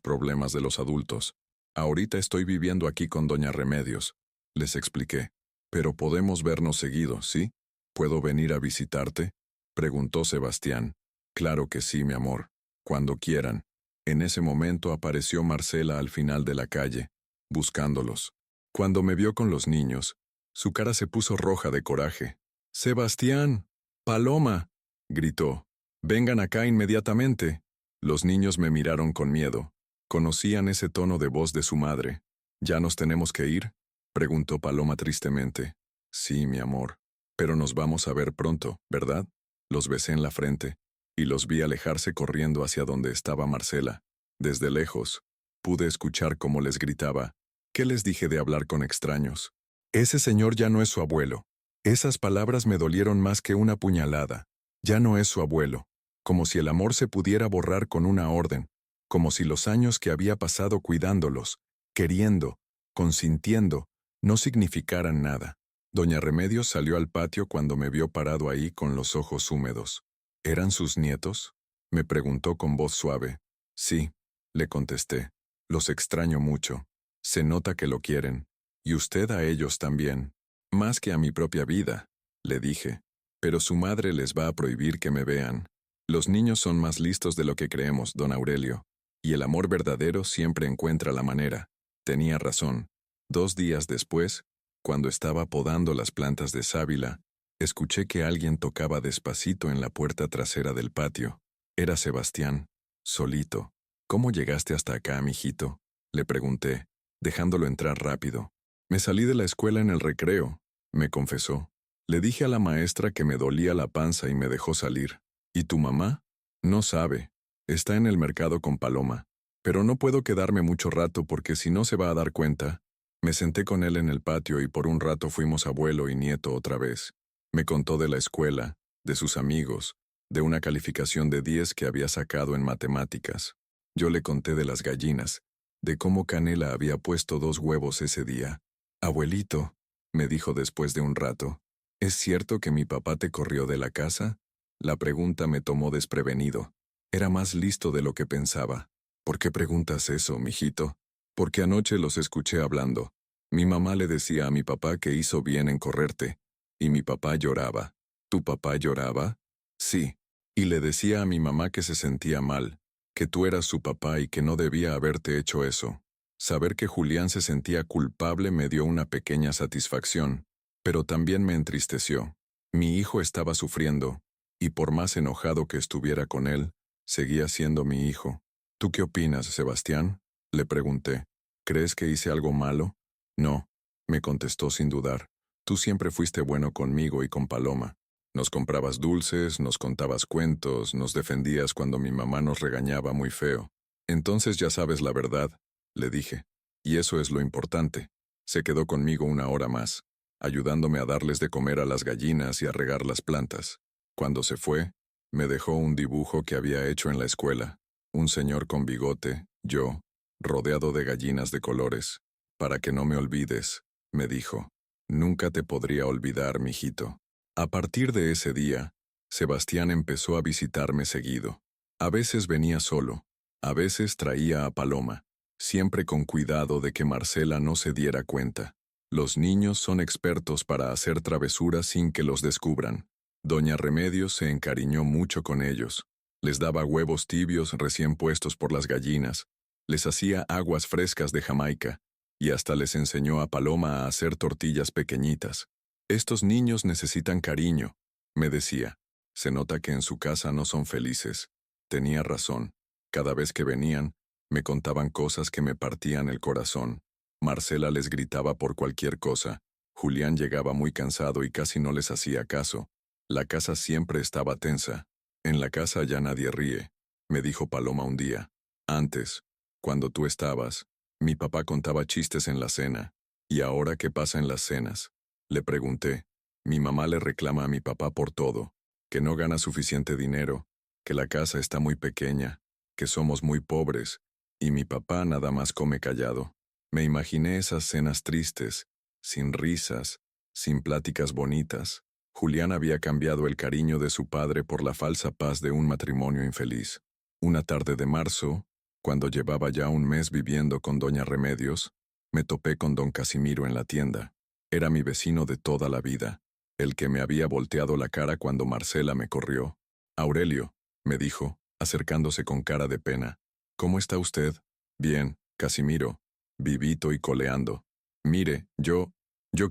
problemas de los adultos. «Ahorita estoy viviendo aquí con Doña Remedios», les expliqué. «Pero podemos vernos seguido, ¿sí? ¿Puedo venir a visitarte?», preguntó Sebastián. «Claro que sí, mi amor. Cuando quieran». En ese momento apareció Marcela al final de la calle, buscándolos. Cuando me vio con los niños, su cara se puso roja de coraje. «¡Sebastián! ¡Paloma!», gritó. «Vengan acá inmediatamente». Los niños me miraron con miedo. Conocían ese tono de voz de su madre. «¿Ya nos tenemos que ir?», preguntó Paloma tristemente. «Sí, mi amor. Pero nos vamos a ver pronto, ¿verdad?». Los besé en la frente, y los vi alejarse corriendo hacia donde estaba Marcela. Desde lejos, pude escuchar cómo les gritaba: «¿Qué les dije de hablar con extraños? Ese señor ya no es su abuelo». Esas palabras me dolieron más que una puñalada. Ya no es su abuelo. Como si el amor se pudiera borrar con una orden. Como si los años que había pasado cuidándolos, queriendo, consintiendo, no significaran nada. Doña Remedios salió al patio cuando me vio parado ahí con los ojos húmedos. «¿Eran sus nietos?», me preguntó con voz suave. «Sí», le contesté. «Los extraño mucho. Se nota que lo quieren. Y usted a ellos también. Más que a mi propia vida», le dije. «Pero su madre les va a prohibir que me vean. Los niños son más listos de lo que creemos, don Aurelio. Y el amor verdadero siempre encuentra la manera». Tenía razón. 2 días después, cuando estaba podando las plantas de sábila, escuché que alguien tocaba despacito en la puerta trasera del patio. Era Sebastián, solito. «¿Cómo llegaste hasta acá, mijito?», le pregunté, dejándolo entrar rápido. «Me salí de la escuela en el recreo», me confesó. «Le dije a la maestra que me dolía la panza y me dejó salir». «¿Y tu mamá?». «No sabe. Está en el mercado con Paloma. Pero no puedo quedarme mucho rato porque si no se va a dar cuenta». Me senté con él en el patio y por un rato fuimos abuelo y nieto otra vez. Me contó de la escuela, de sus amigos, de una calificación de 10 que había sacado en matemáticas. Yo le conté de las gallinas, de cómo Canela había puesto 2 huevos ese día. Abuelito, me dijo después de un rato, ¿es cierto que mi papá te corrió de la casa? La pregunta me tomó desprevenido. Era más listo de lo que pensaba. ¿Por qué preguntas eso, mijito? Porque anoche los escuché hablando. Mi mamá le decía a mi papá que hizo bien en correrte, y mi papá lloraba. ¿Tu papá lloraba? Sí. Y le decía a mi mamá que se sentía mal, que tú eras su papá y que no debía haberte hecho eso. Saber que Julián se sentía culpable me dio una pequeña satisfacción, pero también me entristeció. Mi hijo estaba sufriendo, y por más enojado que estuviera con él, seguía siendo mi hijo. ¿Tú qué opinas, Sebastián? Le pregunté. ¿Crees que hice algo malo? No, me contestó sin dudar. Tú siempre fuiste bueno conmigo y con Paloma. Nos comprabas dulces, nos contabas cuentos, nos defendías cuando mi mamá nos regañaba muy feo. Entonces ya sabes la verdad, le dije. Y eso es lo importante. Se quedó conmigo 1 hora más, ayudándome a darles de comer a las gallinas y a regar las plantas. Cuando se fue, me dejó un dibujo que había hecho en la escuela. Un señor con bigote, yo, rodeado de gallinas de colores. Para que no me olvides, me dijo. Nunca te podría olvidar, mijito. A partir de ese día, Sebastián empezó a visitarme seguido. A veces venía solo, a veces traía a Paloma, siempre con cuidado de que Marcela no se diera cuenta. Los niños son expertos para hacer travesuras sin que los descubran. Doña Remedios se encariñó mucho con ellos. Les daba huevos tibios recién puestos por las gallinas, les hacía aguas frescas de Jamaica, y hasta les enseñó a Paloma a hacer tortillas pequeñitas. Estos niños necesitan cariño, me decía. Se nota que en su casa no son felices. Tenía razón. Cada vez que venían, me contaban cosas que me partían el corazón. Marcela les gritaba por cualquier cosa. Julián llegaba muy cansado y casi no les hacía caso. La casa siempre estaba tensa. En la casa ya nadie ríe, me dijo Paloma un día. Antes, cuando tú estabas, mi papá contaba chistes en la cena. ¿Y ahora qué pasa en las cenas? Le pregunté. Mi mamá le reclama a mi papá por todo, que no gana suficiente dinero, que la casa está muy pequeña, que somos muy pobres, y mi papá nada más come callado. Me imaginé esas cenas tristes, sin risas, sin pláticas bonitas. Julián había cambiado el cariño de su padre por la falsa paz de un matrimonio infeliz. Una tarde de marzo, cuando llevaba ya 1 mes viviendo con doña Remedios, me topé con don Casimiro en la tienda. Era mi vecino de toda la vida, el que me había volteado la cara cuando Marcela me corrió. Aurelio, me dijo, acercándose con cara de pena. ¿Cómo está usted? Bien, Casimiro, vivito y coleando. Mire, yo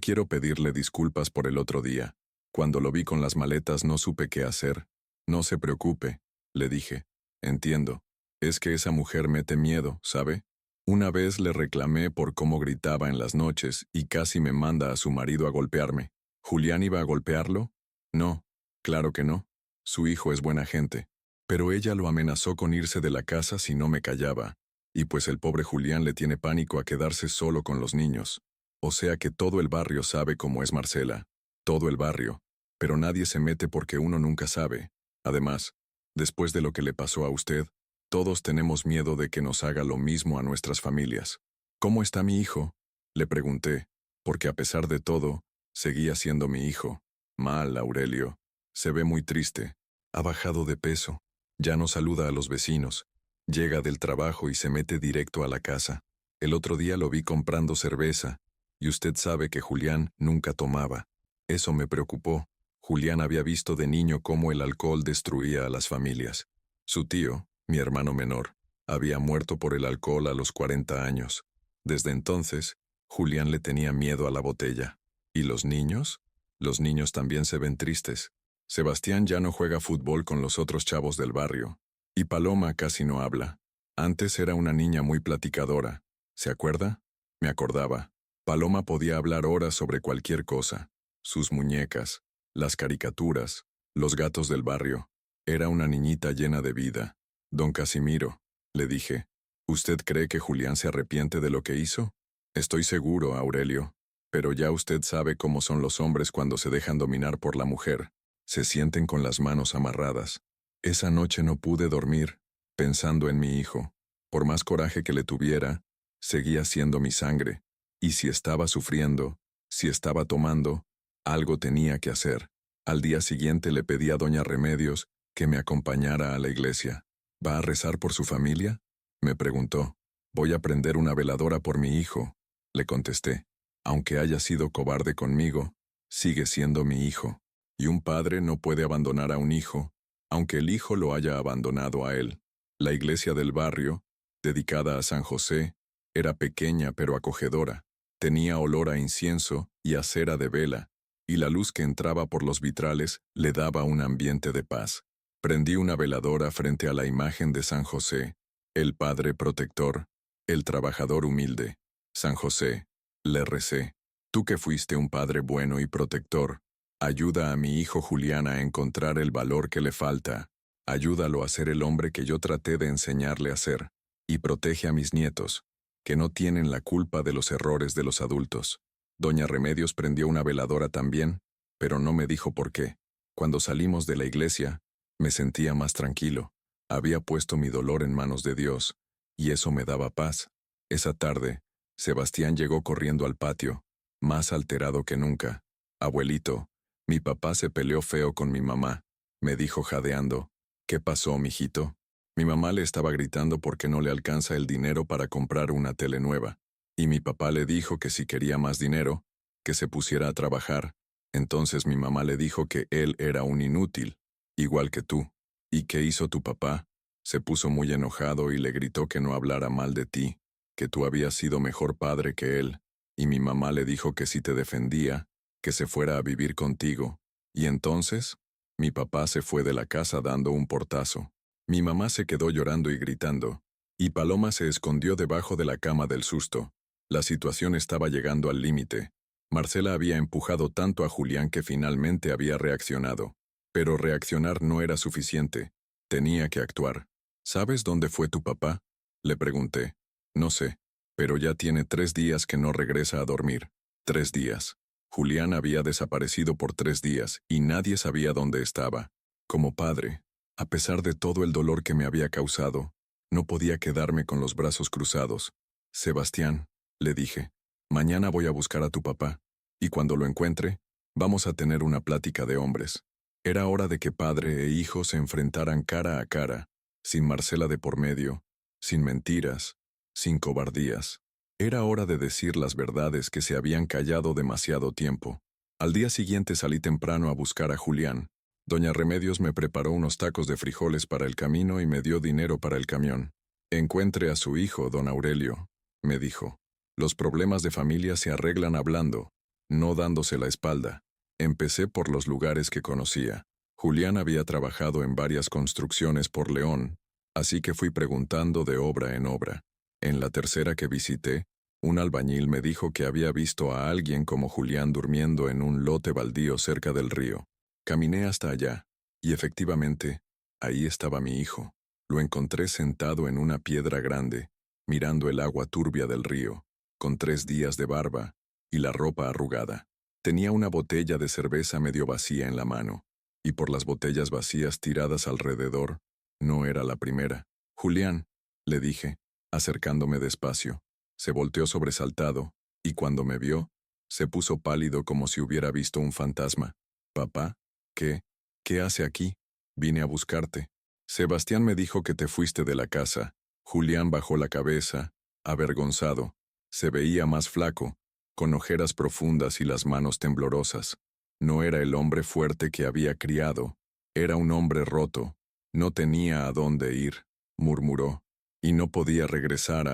quiero pedirle disculpas por el otro día. Cuando lo vi con las maletas no supe qué hacer. No se preocupe, le dije. Entiendo. Es que esa mujer mete miedo, ¿sabe? Una vez le reclamé por cómo gritaba en las noches y casi me manda a su marido a golpearme. ¿Julián iba a golpearlo? No, claro que no. Su hijo es buena gente. Pero ella lo amenazó con irse de la casa si no me callaba. Y pues el pobre Julián le tiene pánico a quedarse solo con los niños. O sea que todo el barrio sabe cómo es Marcela. Todo el barrio. Pero nadie se mete porque uno nunca sabe. Además, después de lo que le pasó a usted, todos tenemos miedo de que nos haga lo mismo a nuestras familias. ¿Cómo está mi hijo? Le pregunté, porque a pesar de todo, seguía siendo mi hijo. Mal, Aurelio. Se ve muy triste. Ha bajado de peso. Ya no saluda a los vecinos. Llega del trabajo y se mete directo a la casa. El otro día lo vi comprando cerveza, y usted sabe que Julián nunca tomaba. Eso me preocupó. Julián había visto de niño cómo el alcohol destruía a las familias. Su tío, mi hermano menor, había muerto por el alcohol a los 40 años. Desde entonces, Julián le tenía miedo a la botella. ¿Y los niños? Los niños también se ven tristes. Sebastián ya no juega fútbol con los otros chavos del barrio. Y Paloma casi no habla. Antes era una niña muy platicadora. ¿Se acuerda? Me acordaba. Paloma podía hablar horas sobre cualquier cosa. Sus muñecas, las caricaturas, los gatos del barrio. Era una niñita llena de vida. Don Casimiro, le dije, ¿usted cree que Julián se arrepiente de lo que hizo? Estoy seguro, Aurelio. Pero ya usted sabe cómo son los hombres cuando se dejan dominar por la mujer. Se sienten con las manos amarradas. Esa noche no pude dormir, pensando en mi hijo. Por más coraje que le tuviera, seguía siendo mi sangre. Y si estaba sufriendo, si estaba tomando, algo tenía que hacer. Al día siguiente le pedí a doña Remedios que me acompañara a la iglesia. ¿Va a rezar por su familia?, me preguntó. Voy a prender una veladora por mi hijo, le contesté. Aunque haya sido cobarde conmigo, sigue siendo mi hijo. Y un padre no puede abandonar a un hijo, aunque el hijo lo haya abandonado a él. La iglesia del barrio, dedicada a San José, era pequeña pero acogedora. Tenía olor a incienso y a cera de vela, y la luz que entraba por los vitrales le daba un ambiente de paz. Prendí una veladora frente a la imagen de San José, el Padre Protector, el trabajador humilde. San José, le recé, tú que fuiste un padre bueno y protector, ayuda a mi hijo Julián a encontrar el valor que le falta, ayúdalo a ser el hombre que yo traté de enseñarle a ser, y protege a mis nietos, que no tienen la culpa de los errores de los adultos. Doña Remedios prendió una veladora también, pero no me dijo por qué. Cuando salimos de la iglesia, me sentía más tranquilo. Había puesto mi dolor en manos de Dios, y eso me daba paz. Esa tarde, Sebastián llegó corriendo al patio, más alterado que nunca. Abuelito, mi papá se peleó feo con mi mamá, me dijo jadeando. ¿Qué pasó, mijito? Mi mamá le estaba gritando porque no le alcanza el dinero para comprar una tele nueva, y mi papá le dijo que si quería más dinero, que se pusiera a trabajar. Entonces mi mamá le dijo que él era un inútil, igual que tú. ¿Y qué hizo tu papá? Se puso muy enojado y le gritó que no hablara mal de ti, que tú habías sido mejor padre que él, y mi mamá le dijo que si te defendía, que se fuera a vivir contigo. Y entonces, mi papá se fue de la casa dando un portazo. Mi mamá se quedó llorando y gritando, y Paloma se escondió debajo de la cama del susto. La situación estaba llegando al límite. Marcela había empujado tanto a Julián que finalmente había reaccionado. Pero reaccionar no era suficiente. Tenía que actuar. ¿Sabes dónde fue tu papá?, le pregunté. No sé, pero ya tiene 3 días que no regresa a dormir. 3 días. Julián había desaparecido por 3 días y nadie sabía dónde estaba. Como padre, a pesar de todo el dolor que me había causado, no podía quedarme con los brazos cruzados. Sebastián, le dije, mañana voy a buscar a tu papá, y cuando lo encuentre, vamos a tener una plática de hombres. Era hora de que padre e hijo se enfrentaran cara a cara, sin Marcela de por medio, sin mentiras, sin cobardías. Era hora de decir las verdades que se habían callado demasiado tiempo. Al día siguiente salí temprano a buscar a Julián. Doña Remedios me preparó unos tacos de frijoles para el camino y me dio dinero para el camión. Encuentre a su hijo, don Aurelio, me dijo. Los problemas de familia se arreglan hablando, no dándose la espalda. Empecé por los lugares que conocía. Julián había trabajado en varias construcciones por León, así que fui preguntando de obra en obra. En la tercera que visité, un albañil me dijo que había visto a alguien como Julián durmiendo en un lote baldío cerca del río. Caminé hasta allá, y efectivamente, ahí estaba mi hijo. Lo encontré sentado en una piedra grande, mirando el agua turbia del río, con 3 días de barba y la ropa arrugada. Tenía una botella de cerveza medio vacía en la mano, y por las botellas vacías tiradas alrededor, no era la primera. Julián, le dije, acercándome despacio. Se volteó sobresaltado, y cuando me vio, se puso pálido como si hubiera visto un fantasma. Papá, ¿qué hace aquí? Vine a buscarte. Sebastián me dijo que te fuiste de la casa. Julián bajó la cabeza, avergonzado. Se veía más flaco, con ojeras profundas y las manos temblorosas. No era el hombre fuerte que había criado, era un hombre roto. No tenía a dónde ir, murmuró, y no podía regresar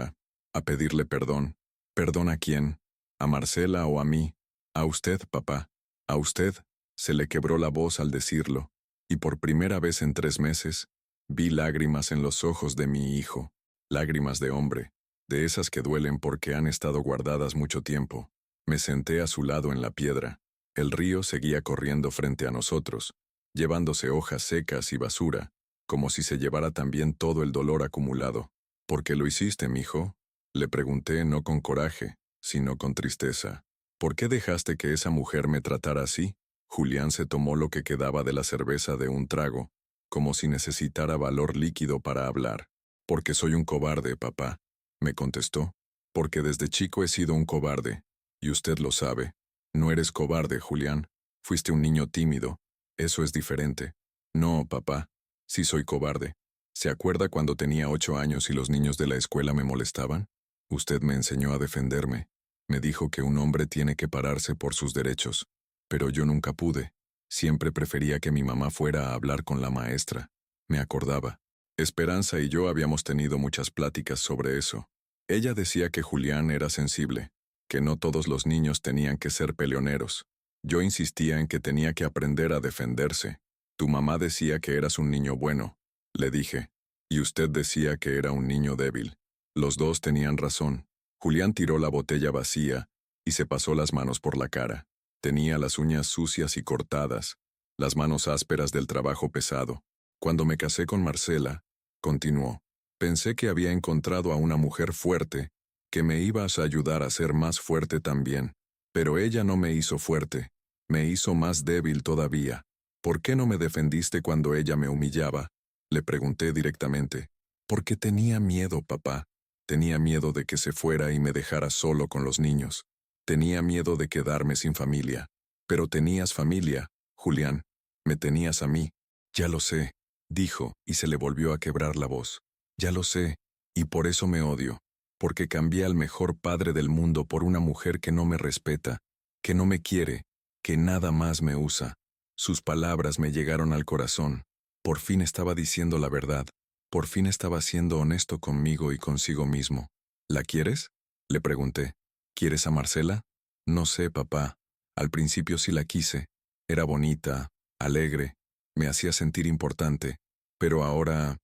a pedirle perdón. ¿Perdón a quién? ¿A Marcela o a mí? A usted, papá. A usted. Se le quebró la voz al decirlo, y por primera vez en 3 meses, vi lágrimas en los ojos de mi hijo, lágrimas de hombre, de esas que duelen porque han estado guardadas mucho tiempo. Me senté a su lado en la piedra. El río seguía corriendo frente a nosotros, llevándose hojas secas y basura, como si se llevara también todo el dolor acumulado. ¿Por qué lo hiciste, mijo?, le pregunté no con coraje, sino con tristeza. ¿Por qué dejaste que esa mujer me tratara así? Julián se tomó lo que quedaba de la cerveza de un trago, como si necesitara valor líquido para hablar. Porque soy un cobarde, papá, me contestó. Porque desde chico he sido un cobarde. Y usted lo sabe. No eres cobarde, Julián. Fuiste un niño tímido. Eso es diferente. No, papá. Sí soy cobarde. ¿Se acuerda cuando tenía 8 años y los niños de la escuela me molestaban? Usted me enseñó a defenderme. Me dijo que un hombre tiene que pararse por sus derechos. Pero yo nunca pude. Siempre prefería que mi mamá fuera a hablar con la maestra. Me acordaba. Esperanza y yo habíamos tenido muchas pláticas sobre eso. Ella decía que Julián era sensible, que no todos los niños tenían que ser peleoneros. Yo insistía en que tenía que aprender a defenderse. Tu mamá decía que eras un niño bueno, le dije, y usted decía que era un niño débil. Los dos tenían razón. Julián tiró la botella vacía y se pasó las manos por la cara. Tenía las uñas sucias y cortadas, las manos ásperas del trabajo pesado. Cuando me casé con Marcela, continuó, pensé que había encontrado a una mujer fuerte, que me ibas a ayudar a ser más fuerte también. Pero ella no me hizo fuerte, me hizo más débil todavía. ¿Por qué no me defendiste cuando ella me humillaba? Le pregunté directamente. Porque tenía miedo, papá. Tenía miedo de que se fuera y me dejara solo con los niños. Tenía miedo de quedarme sin familia. Pero tenías familia, Julián. Me tenías a mí. Ya lo sé, dijo, y se le volvió a quebrar la voz. Ya lo sé, y por eso me odio. Porque cambié al mejor padre del mundo por una mujer que no me respeta, que no me quiere, que nada más me usa. Sus palabras me llegaron al corazón. Por fin estaba diciendo la verdad. Por fin estaba siendo honesto conmigo y consigo mismo. ¿La quieres? Le pregunté. ¿Quieres a Marcela? No sé, papá. Al principio sí la quise. Era bonita, alegre, me hacía sentir importante. Pero ahora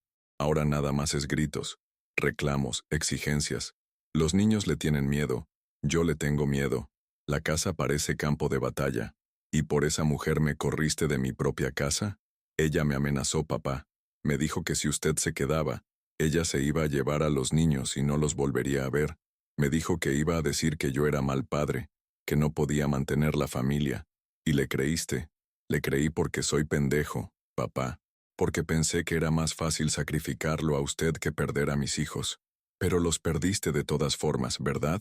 nada más es gritos, reclamos, exigencias. Los niños le tienen miedo. Yo le tengo miedo. La casa parece campo de batalla. ¿Y por esa mujer me corriste de mi propia casa? Ella me amenazó, papá. Me dijo que si usted se quedaba, ella se iba a llevar a los niños y no los volvería a ver. Me dijo que iba a decir que yo era mal padre, que no podía mantener la familia. ¿Y le creíste? Le creí porque soy pendejo, papá. Porque pensé que era más fácil sacrificarlo a usted que perder a mis hijos. Pero los perdiste de todas formas, ¿verdad?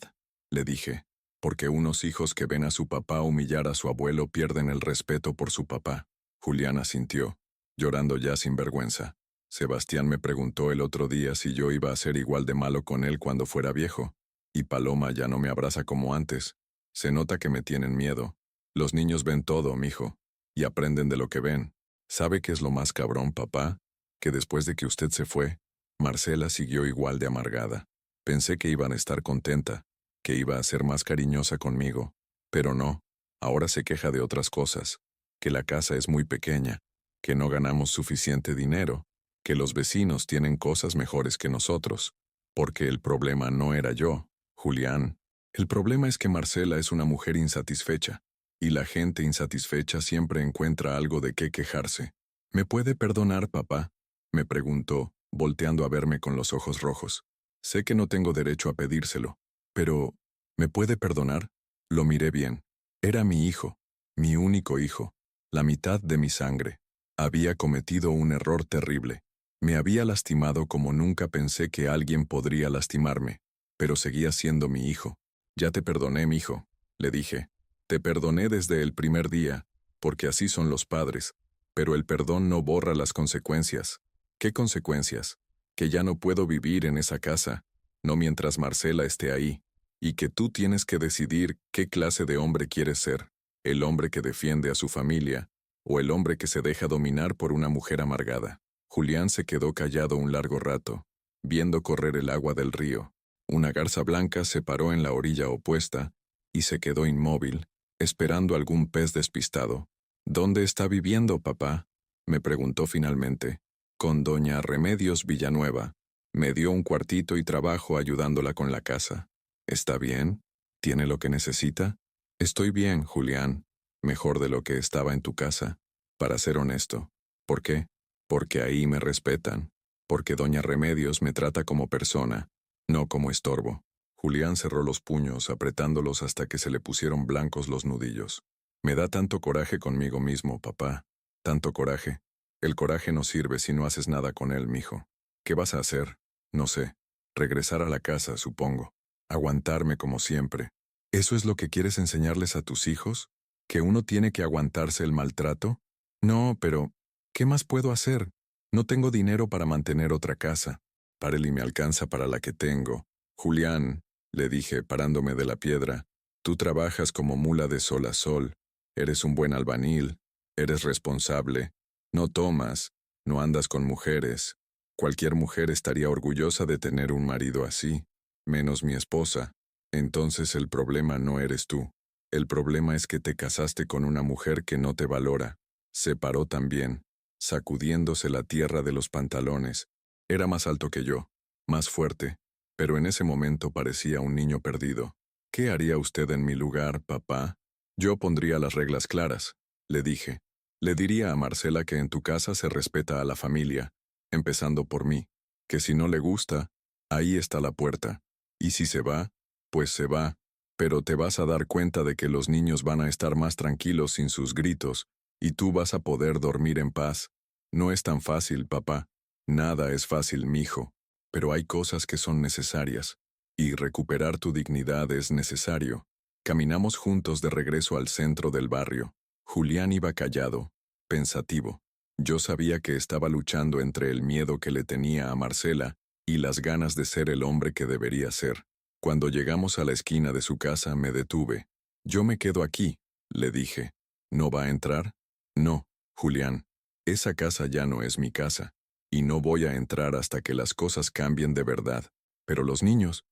Le dije. Porque unos hijos que ven a su papá humillar a su abuelo pierden el respeto por su papá. Julián asintió, llorando ya sin vergüenza. Sebastián me preguntó el otro día si yo iba a ser igual de malo con él cuando fuera viejo. Y Paloma ya no me abraza como antes. Se nota que me tienen miedo. Los niños ven todo, mijo, y aprenden de lo que ven. ¿Sabe qué es lo más cabrón, papá? Que después de que usted se fue, Marcela siguió igual de amargada. Pensé que iban a estar contenta, que iba a ser más cariñosa conmigo. Pero no, ahora se queja de otras cosas, que la casa es muy pequeña, que no ganamos suficiente dinero, que los vecinos tienen cosas mejores que nosotros. Porque el problema no era yo, Julián. El problema es que Marcela es una mujer insatisfecha, y la gente insatisfecha siempre encuentra algo de qué quejarse. ¿Me puede perdonar, papá?, me preguntó, volteando a verme con los ojos rojos. Sé que no tengo derecho a pedírselo, pero ¿me puede perdonar? Lo miré bien. Era mi hijo, mi único hijo, la mitad de mi sangre. Había cometido un error terrible. Me había lastimado como nunca pensé que alguien podría lastimarme, pero seguía siendo mi hijo. Ya te perdoné, mijo, le dije. Te perdoné desde el primer día, porque así son los padres, pero el perdón no borra las consecuencias. ¿Qué consecuencias? Que ya no puedo vivir en esa casa, no mientras Marcela esté ahí, y que tú tienes que decidir qué clase de hombre quieres ser, el hombre que defiende a su familia, o el hombre que se deja dominar por una mujer amargada. Julián se quedó callado un largo rato, viendo correr el agua del río. Una garza blanca se paró en la orilla opuesta, y se quedó inmóvil, esperando algún pez despistado. ¿Dónde está viviendo, papá?, me preguntó finalmente. Con doña Remedios Villanueva. Me dio un cuartito y trabajo ayudándola con la casa. ¿Está bien? ¿Tiene lo que necesita? Estoy bien, Julián. Mejor de lo que estaba en tu casa, para ser honesto. ¿Por qué? Porque ahí me respetan. Porque doña Remedios me trata como persona, no como estorbo. Julián cerró los puños, apretándolos hasta que se le pusieron blancos los nudillos. Me da tanto coraje conmigo mismo, papá. Tanto coraje. El coraje no sirve si no haces nada con él, mijo. ¿Qué vas a hacer? No sé. Regresar a la casa, supongo. Aguantarme como siempre. ¿Eso es lo que quieres enseñarles a tus hijos? ¿Que uno tiene que aguantarse el maltrato? No, pero ¿qué más puedo hacer? No tengo dinero para mantener otra casa. Parely me alcanza para la que tengo. Julián, le dije, parándome de la piedra, tú trabajas como mula de sol a sol. Eres un buen albañil. Eres responsable. No tomas. No andas con mujeres. Cualquier mujer estaría orgullosa de tener un marido así, menos mi esposa. Entonces el problema no eres tú. El problema es que te casaste con una mujer que no te valora. Se paró también, sacudiéndose la tierra de los pantalones. Era más alto que yo, más fuerte, pero en ese momento parecía un niño perdido. ¿Qué haría usted en mi lugar, papá? Yo pondría las reglas claras, le dije. Le diría a Marcela que en tu casa se respeta a la familia, empezando por mí, que si no le gusta, ahí está la puerta, y si se va, pues se va, pero te vas a dar cuenta de que los niños van a estar más tranquilos sin sus gritos, y tú vas a poder dormir en paz. No es tan fácil, papá. Nada es fácil, mijo, pero hay cosas que son necesarias, y recuperar tu dignidad es necesario. Caminamos juntos de regreso al centro del barrio. Julián iba callado, pensativo. Yo sabía que estaba luchando entre el miedo que le tenía a Marcela y las ganas de ser el hombre que debería ser. Cuando llegamos a la esquina de su casa me detuve. Yo me quedo aquí, le dije. ¿No va a entrar? No, Julián. Esa casa ya no es mi casa, y no voy a entrar hasta que las cosas cambien de verdad. Pero los niños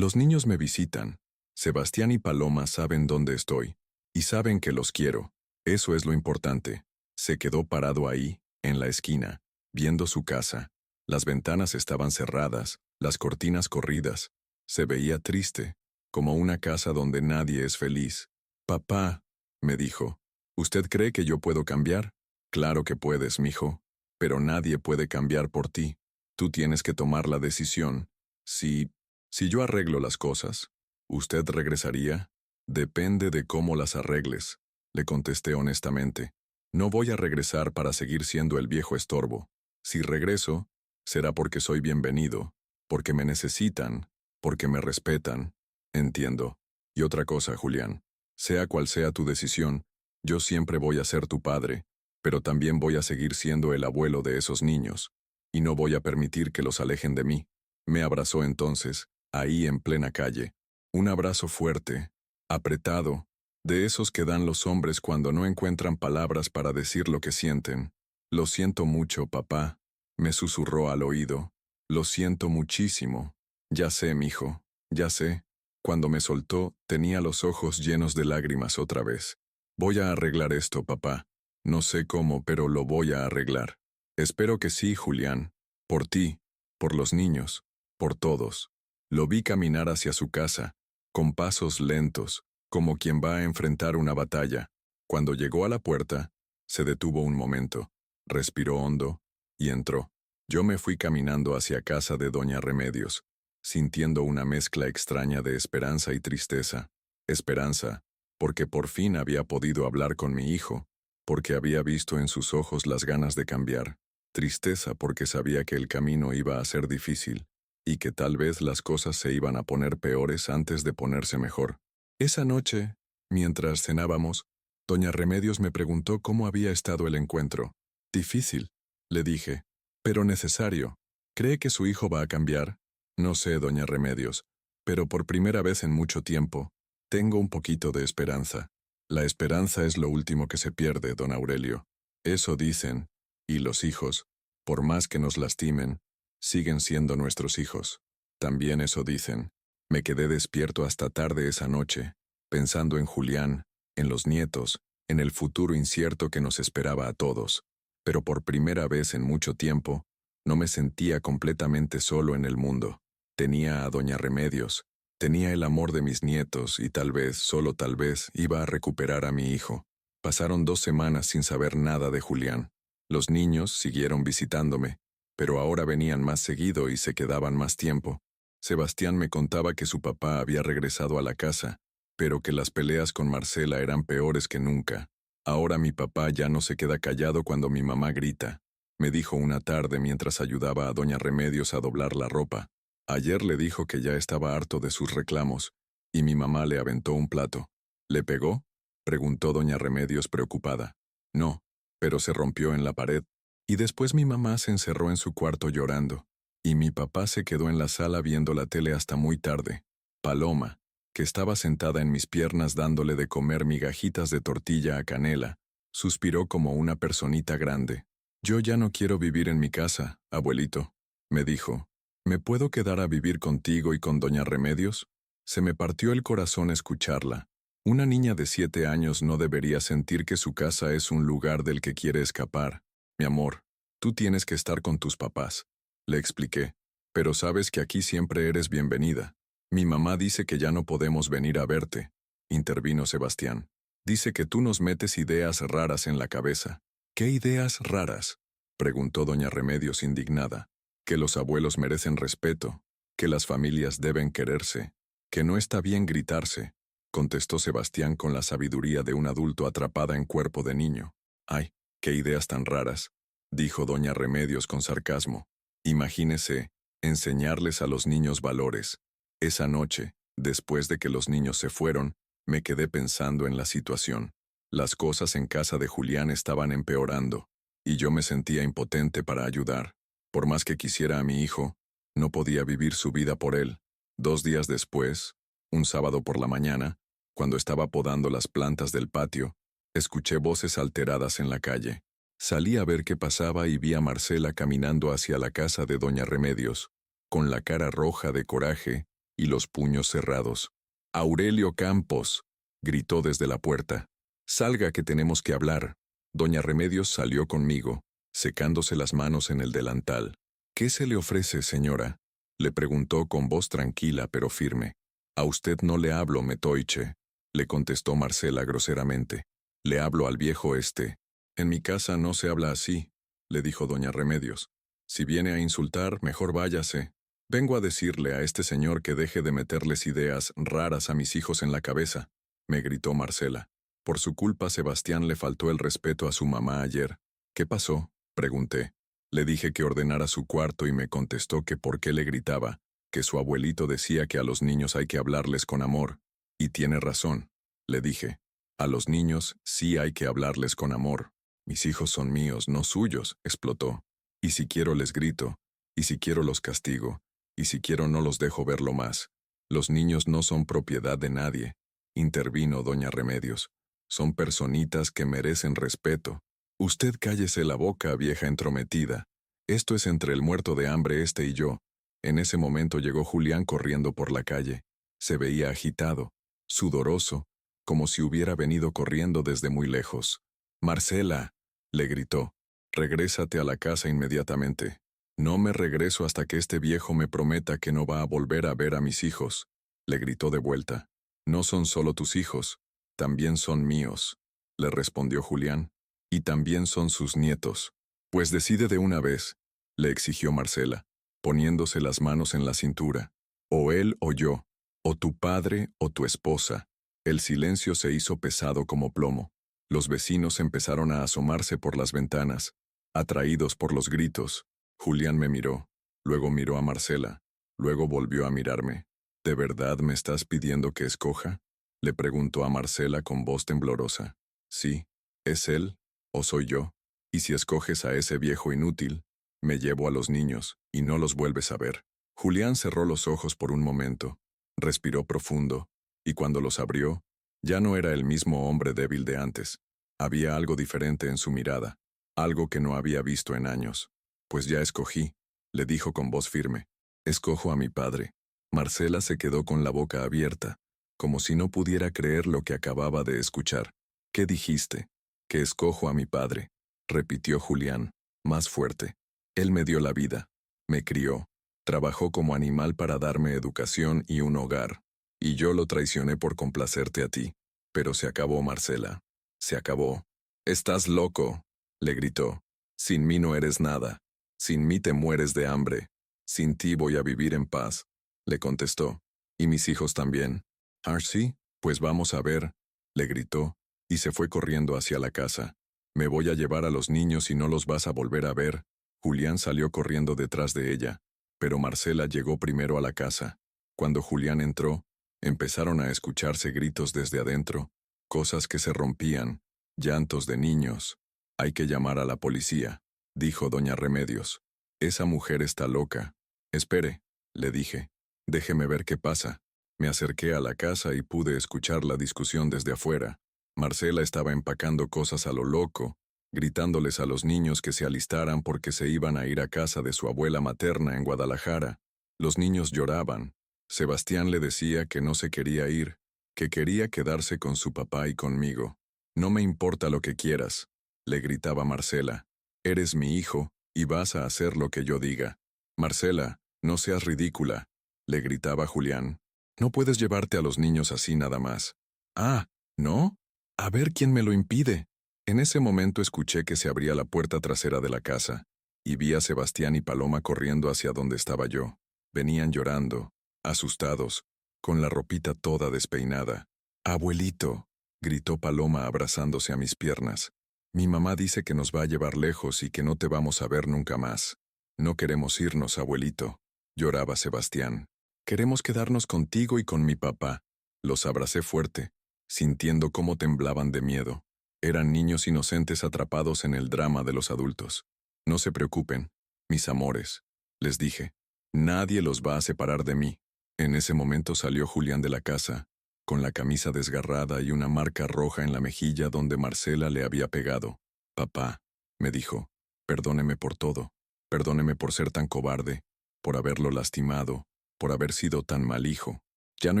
me visitan. Sebastián y Paloma saben dónde estoy, y saben que los quiero. Eso es lo importante. Se quedó parado ahí, en la esquina, viendo su casa. Las ventanas estaban cerradas, las cortinas corridas. Se veía triste, como una casa donde nadie es feliz. Papá, me dijo, ¿usted cree que yo puedo cambiar? Claro que puedes, mijo, pero nadie puede cambiar por ti. Tú tienes que tomar la decisión. Si yo arreglo las cosas, ¿usted regresaría? Depende de cómo las arregles, le contesté honestamente. No voy a regresar para seguir siendo el viejo estorbo. Si regreso, será porque soy bienvenido, porque me necesitan, porque me respetan. Entiendo. Y otra cosa, Julián. Sea cual sea tu decisión, yo siempre voy a ser tu padre, pero también voy a seguir siendo el abuelo de esos niños, y no voy a permitir que los alejen de mí. Me abrazó entonces, ahí en plena calle. Un abrazo fuerte, apretado, de esos que dan los hombres cuando no encuentran palabras para decir lo que sienten. Lo siento mucho, papá, me susurró al oído. Lo siento muchísimo. Ya sé, mijo, ya sé. Cuando me soltó, tenía los ojos llenos de lágrimas otra vez. Voy a arreglar esto, papá. No sé cómo, pero lo voy a arreglar. Espero que sí, Julián. Por ti, por los niños, por todos. Lo vi caminar hacia su casa, con pasos lentos, como quien va a enfrentar una batalla. Cuando llegó a la puerta, se detuvo un momento, respiró hondo y entró. Yo me fui caminando hacia casa de Doña Remedios, sintiendo una mezcla extraña de esperanza y tristeza. Esperanza, porque por fin había podido hablar con mi hijo, porque había visto en sus ojos las ganas de cambiar. Tristeza porque sabía que el camino iba a ser difícil, y que tal vez las cosas se iban a poner peores antes de ponerse mejor. Esa noche, mientras cenábamos, Doña Remedios me preguntó cómo había estado el encuentro. Difícil, le dije, pero necesario. ¿Cree que su hijo va a cambiar? No sé, Doña Remedios, pero por primera vez en mucho tiempo, tengo un poquito de esperanza. La esperanza es lo último que se pierde, don Aurelio. Eso dicen, y los hijos, por más que nos lastimen, siguen siendo nuestros hijos. También eso dicen. Me quedé despierto hasta tarde esa noche, pensando en Julián, en los nietos, en el futuro incierto que nos esperaba a todos. Pero por primera vez en mucho tiempo, no me sentía completamente solo en el mundo. Tenía a Doña Remedios, tenía el amor de mis nietos y tal vez, solo tal vez, iba a recuperar a mi hijo. Pasaron 2 semanas sin saber nada de Julián. Los niños siguieron visitándome, pero ahora venían más seguido y se quedaban más tiempo. Sebastián me contaba que su papá había regresado a la casa, pero que las peleas con Marcela eran peores que nunca. Ahora mi papá ya no se queda callado cuando mi mamá grita. me dijo una tarde mientras ayudaba a doña Remedios a doblar la ropa. Ayer le dijo que ya estaba harto de sus reclamos, y mi mamá le aventó un plato. ¿Le pegó?, preguntó doña Remedios preocupada. No, pero se rompió en la pared, y después mi mamá se encerró en su cuarto llorando, y mi papá se quedó en la sala viendo la tele hasta muy tarde. Paloma, que estaba sentada en mis piernas dándole de comer migajitas de tortilla a Canela, suspiró como una personita grande. Yo ya no quiero vivir en mi casa, abuelito, me dijo. ¿Me puedo quedar a vivir contigo y con doña Remedios? Se me partió el corazón escucharla. Una niña de 7 años no debería sentir que su casa es un lugar del que quiere escapar. Mi amor, tú tienes que estar con tus papás, le expliqué. Pero sabes que aquí siempre eres bienvenida. Mi mamá dice que ya no podemos venir a verte, intervino Sebastián. Dice que tú nos metes ideas raras en la cabeza. ¿Qué ideas raras?, preguntó doña Remedios indignada. Que los abuelos merecen respeto, que las familias deben quererse, que no está bien gritarse, contestó Sebastián con la sabiduría de un adulto atrapada en cuerpo de niño. Ay, qué ideas tan raras, dijo doña Remedios con sarcasmo. Imagínese, enseñarles a los niños valores. Esa noche, después de que los niños se fueron, me quedé pensando en la situación. Las cosas en casa de Julián estaban empeorando, y yo me sentía impotente para ayudar. Por más que quisiera a mi hijo, no podía vivir su vida por él. 2 días después, un sábado por la mañana, cuando estaba podando las plantas del patio, escuché voces alteradas en la calle. Salí a ver qué pasaba y vi a Marcela caminando hacia la casa de doña Remedios, con la cara roja de coraje y los puños cerrados. «Aurelio Campos», gritó desde la puerta. «Salga que tenemos que hablar». Doña Remedios salió conmigo, secándose las manos en el delantal. «¿Qué se le ofrece, señora?», le preguntó con voz tranquila pero firme. «A usted no le hablo, metoiche», le contestó Marcela groseramente. «Le hablo al viejo este». «En mi casa no se habla así», le dijo doña Remedios. «Si viene a insultar, mejor váyase. Vengo a decirle a este señor que deje de meterles ideas raras a mis hijos en la cabeza», me gritó Marcela. Por su culpa Sebastián le faltó el respeto a su mamá ayer. «¿Qué pasó?», pregunté. Le dije que ordenara su cuarto y me contestó que por qué le gritaba, que su abuelito decía que a los niños hay que hablarles con amor. Y tiene razón, le dije. A los niños sí hay que hablarles con amor. Mis hijos son míos, no suyos, explotó. Y si quiero les grito, y si quiero los castigo, y si quiero no los dejo verlo más. Los niños no son propiedad de nadie, intervino doña Remedios. Son personitas que merecen respeto. Usted cállese la boca, vieja entrometida. Esto es entre el muerto de hambre este y yo. En ese momento llegó Julián corriendo por la calle. Se veía agitado, sudoroso, como si hubiera venido corriendo desde muy lejos. «Marcela», le gritó, «regrésate a la casa inmediatamente. No me regreso hasta que este viejo me prometa que no va a volver a ver a mis hijos», le gritó de vuelta. «No son solo tus hijos, también son míos», le respondió Julián. «Y también son sus nietos». «Pues decide de una vez», le exigió Marcela, poniéndose las manos en la cintura. «O él o yo, o tu padre o tu esposa». El silencio se hizo pesado como plomo. Los vecinos empezaron a asomarse por las ventanas, atraídos por los gritos. Julián me miró, luego miró a Marcela, luego volvió a mirarme. «¿De verdad me estás pidiendo que escoja?», le preguntó a Marcela con voz temblorosa. «Sí, ¿es él o soy yo? Y si escoges a ese viejo inútil, me llevo a los niños y no los vuelves a ver». Julián cerró los ojos por un momento, respiró profundo, y cuando los abrió, ya no era el mismo hombre débil de antes. Había algo diferente en su mirada, algo que no había visto en años. «Pues ya escogí», le dijo con voz firme. «Escojo a mi padre». Marcela se quedó con la boca abierta, como si no pudiera creer lo que acababa de escuchar. «¿Qué dijiste?». «Que escojo a mi padre», repitió Julián, más fuerte. «Él me dio la vida, me crió, trabajó como animal para darme educación y un hogar, y yo lo traicioné por complacerte a ti. Pero se acabó, Marcela. Se acabó». «Estás loco», le gritó. «Sin mí no eres nada. Sin mí te mueres de hambre. Sin ti voy a vivir en paz», le contestó. «Y mis hijos también». «¿Ah, sí? Pues vamos a ver», le gritó, y se fue corriendo hacia la casa. Me voy a llevar a los niños y no los vas a volver a ver. Julián salió corriendo detrás de ella, pero Marcela llegó primero a la casa. Cuando Julián entró, empezaron a escucharse gritos desde adentro, cosas que se rompían, llantos de niños. Hay que llamar a la policía, dijo doña Remedios. Esa mujer está loca. Espere, le dije. Déjeme ver qué pasa. Me acerqué a la casa y pude escuchar la discusión desde afuera. Marcela estaba empacando cosas a lo loco, gritándoles a los niños que se alistaran porque se iban a ir a casa de su abuela materna en Guadalajara. Los niños lloraban. Sebastián le decía que no se quería ir, que quería quedarse con su papá y conmigo. No me importa lo que quieras, le gritaba Marcela. Eres mi hijo, y vas a hacer lo que yo diga. Marcela, no seas ridícula, le gritaba Julián. No puedes llevarte a los niños así nada más. Ah, ¿no? A ver quién me lo impide. En ese momento escuché que se abría la puerta trasera de la casa, y vi a Sebastián y Paloma corriendo hacia donde estaba yo. Venían llorando, asustados, con la ropita toda despeinada. «Abuelito», gritó Paloma abrazándose a mis piernas. «Mi mamá dice que nos va a llevar lejos y que no te vamos a ver nunca más. No queremos irnos, abuelito», lloraba Sebastián. «Queremos quedarnos contigo y con mi papá». Los abracé fuerte, sintiendo cómo temblaban de miedo. Eran niños inocentes atrapados en el drama de los adultos. «No se preocupen, mis amores», les dije. «Nadie los va a separar de mí». En ese momento salió Julián de la casa, con la camisa desgarrada y una marca roja en la mejilla donde Marcela le había pegado. «Papá», me dijo, «perdóneme por todo. Perdóneme por ser tan cobarde, por haberlo lastimado, por haber sido tan mal hijo». «Ya no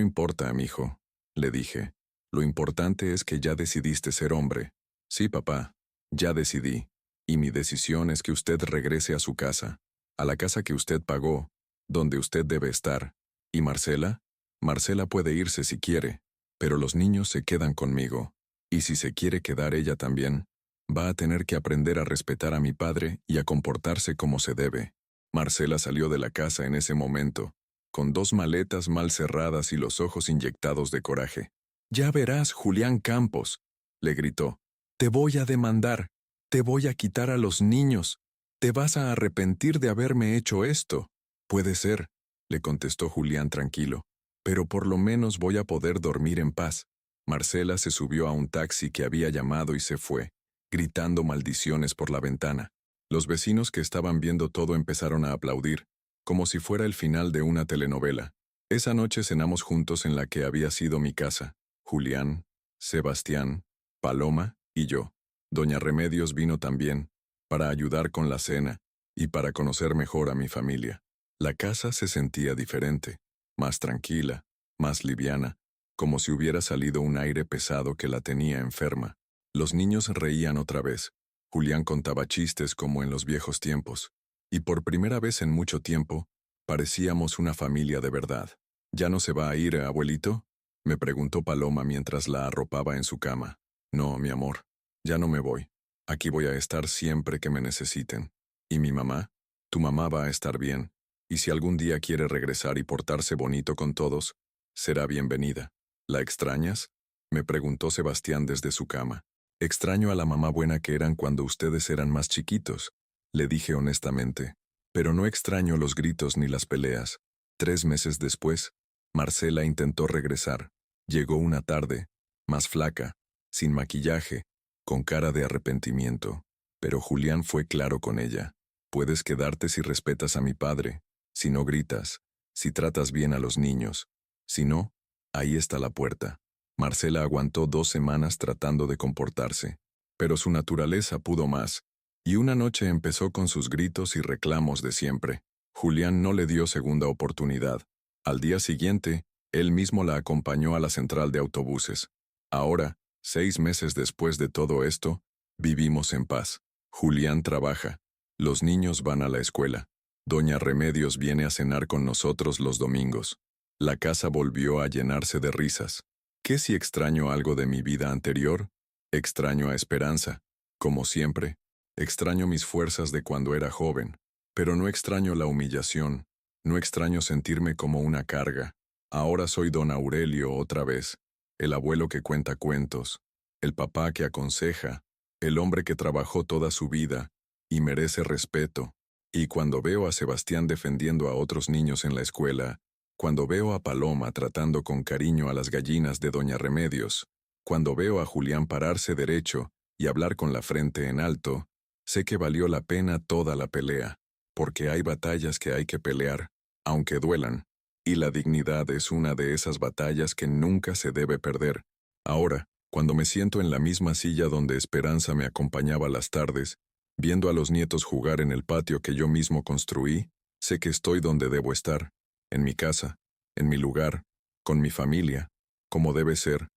importa, mijo», le dije. «Lo importante es que ya decidiste ser hombre». «Sí, papá, ya decidí. Y mi decisión es que usted regrese a su casa, a la casa que usted pagó, donde usted debe estar. ¿Y Marcela? Marcela puede irse si quiere, pero los niños se quedan conmigo. Y si se quiere quedar ella también, va a tener que aprender a respetar a mi padre y a comportarse como se debe». Marcela salió de la casa en ese momento, con 2 maletas mal cerradas y los ojos inyectados de coraje. «Ya verás, Julián Campos», le gritó. «Te voy a demandar. Te voy a quitar a los niños. Te vas a arrepentir de haberme hecho esto». «Puede ser», le contestó Julián tranquilo, «pero por lo menos voy a poder dormir en paz». Marcela se subió a un taxi que había llamado y se fue, gritando maldiciones por la ventana. Los vecinos que estaban viendo todo empezaron a aplaudir, como si fuera el final de una telenovela. Esa noche cenamos juntos en la que había sido mi casa. Julián, Sebastián, Paloma y yo. Doña Remedios vino también, para ayudar con la cena y para conocer mejor a mi familia. La casa se sentía diferente, más tranquila, más liviana, como si hubiera salido un aire pesado que la tenía enferma. Los niños reían otra vez. Julián contaba chistes como en los viejos tiempos. Y por primera vez en mucho tiempo, parecíamos una familia de verdad. «¿Ya no se va a ir, abuelito?», me preguntó Paloma mientras la arropaba en su cama. «No, mi amor, ya no me voy. Aquí voy a estar siempre que me necesiten. ¿Y mi mamá? Tu mamá va a estar bien. Y si algún día quiere regresar y portarse bonito con todos, será bienvenida». «¿La extrañas?», me preguntó Sebastián desde su cama. «Extraño a la mamá buena que eran cuando ustedes eran más chiquitos», le dije honestamente. «Pero no extraño los gritos ni las peleas». 3 meses después, Marcela intentó regresar. Llegó una tarde, más flaca, sin maquillaje, con cara de arrepentimiento. Pero Julián fue claro con ella. «Puedes quedarte si respetas a mi padre, si no gritas, si tratas bien a los niños. Si no, ahí está la puerta». Marcela aguantó 2 semanas tratando de comportarse, pero su naturaleza pudo más, y una noche empezó con sus gritos y reclamos de siempre. Julián no le dio segunda oportunidad. Al día siguiente, él mismo la acompañó a la central de autobuses. Ahora, 6 meses después de todo esto, vivimos en paz. Julián trabaja. Los niños van a la escuela. Doña Remedios viene a cenar con nosotros los domingos. La casa volvió a llenarse de risas. ¿Qué si extraño algo de mi vida anterior? Extraño a Esperanza. Como siempre, extraño mis fuerzas de cuando era joven. Pero no extraño la humillación. No extraño sentirme como una carga. Ahora soy don Aurelio otra vez, el abuelo que cuenta cuentos, el papá que aconseja, el hombre que trabajó toda su vida y merece respeto. Y cuando veo a Sebastián defendiendo a otros niños en la escuela, cuando veo a Paloma tratando con cariño a las gallinas de Doña Remedios, cuando veo a Julián pararse derecho y hablar con la frente en alto, sé que valió la pena toda la pelea, porque hay batallas que hay que pelear, aunque duelan, y la dignidad es una de esas batallas que nunca se debe perder. Ahora, cuando me siento en la misma silla donde Esperanza me acompañaba las tardes, viendo a los nietos jugar en el patio que yo mismo construí, sé que estoy donde debo estar, en mi casa, en mi lugar, con mi familia, como debe ser,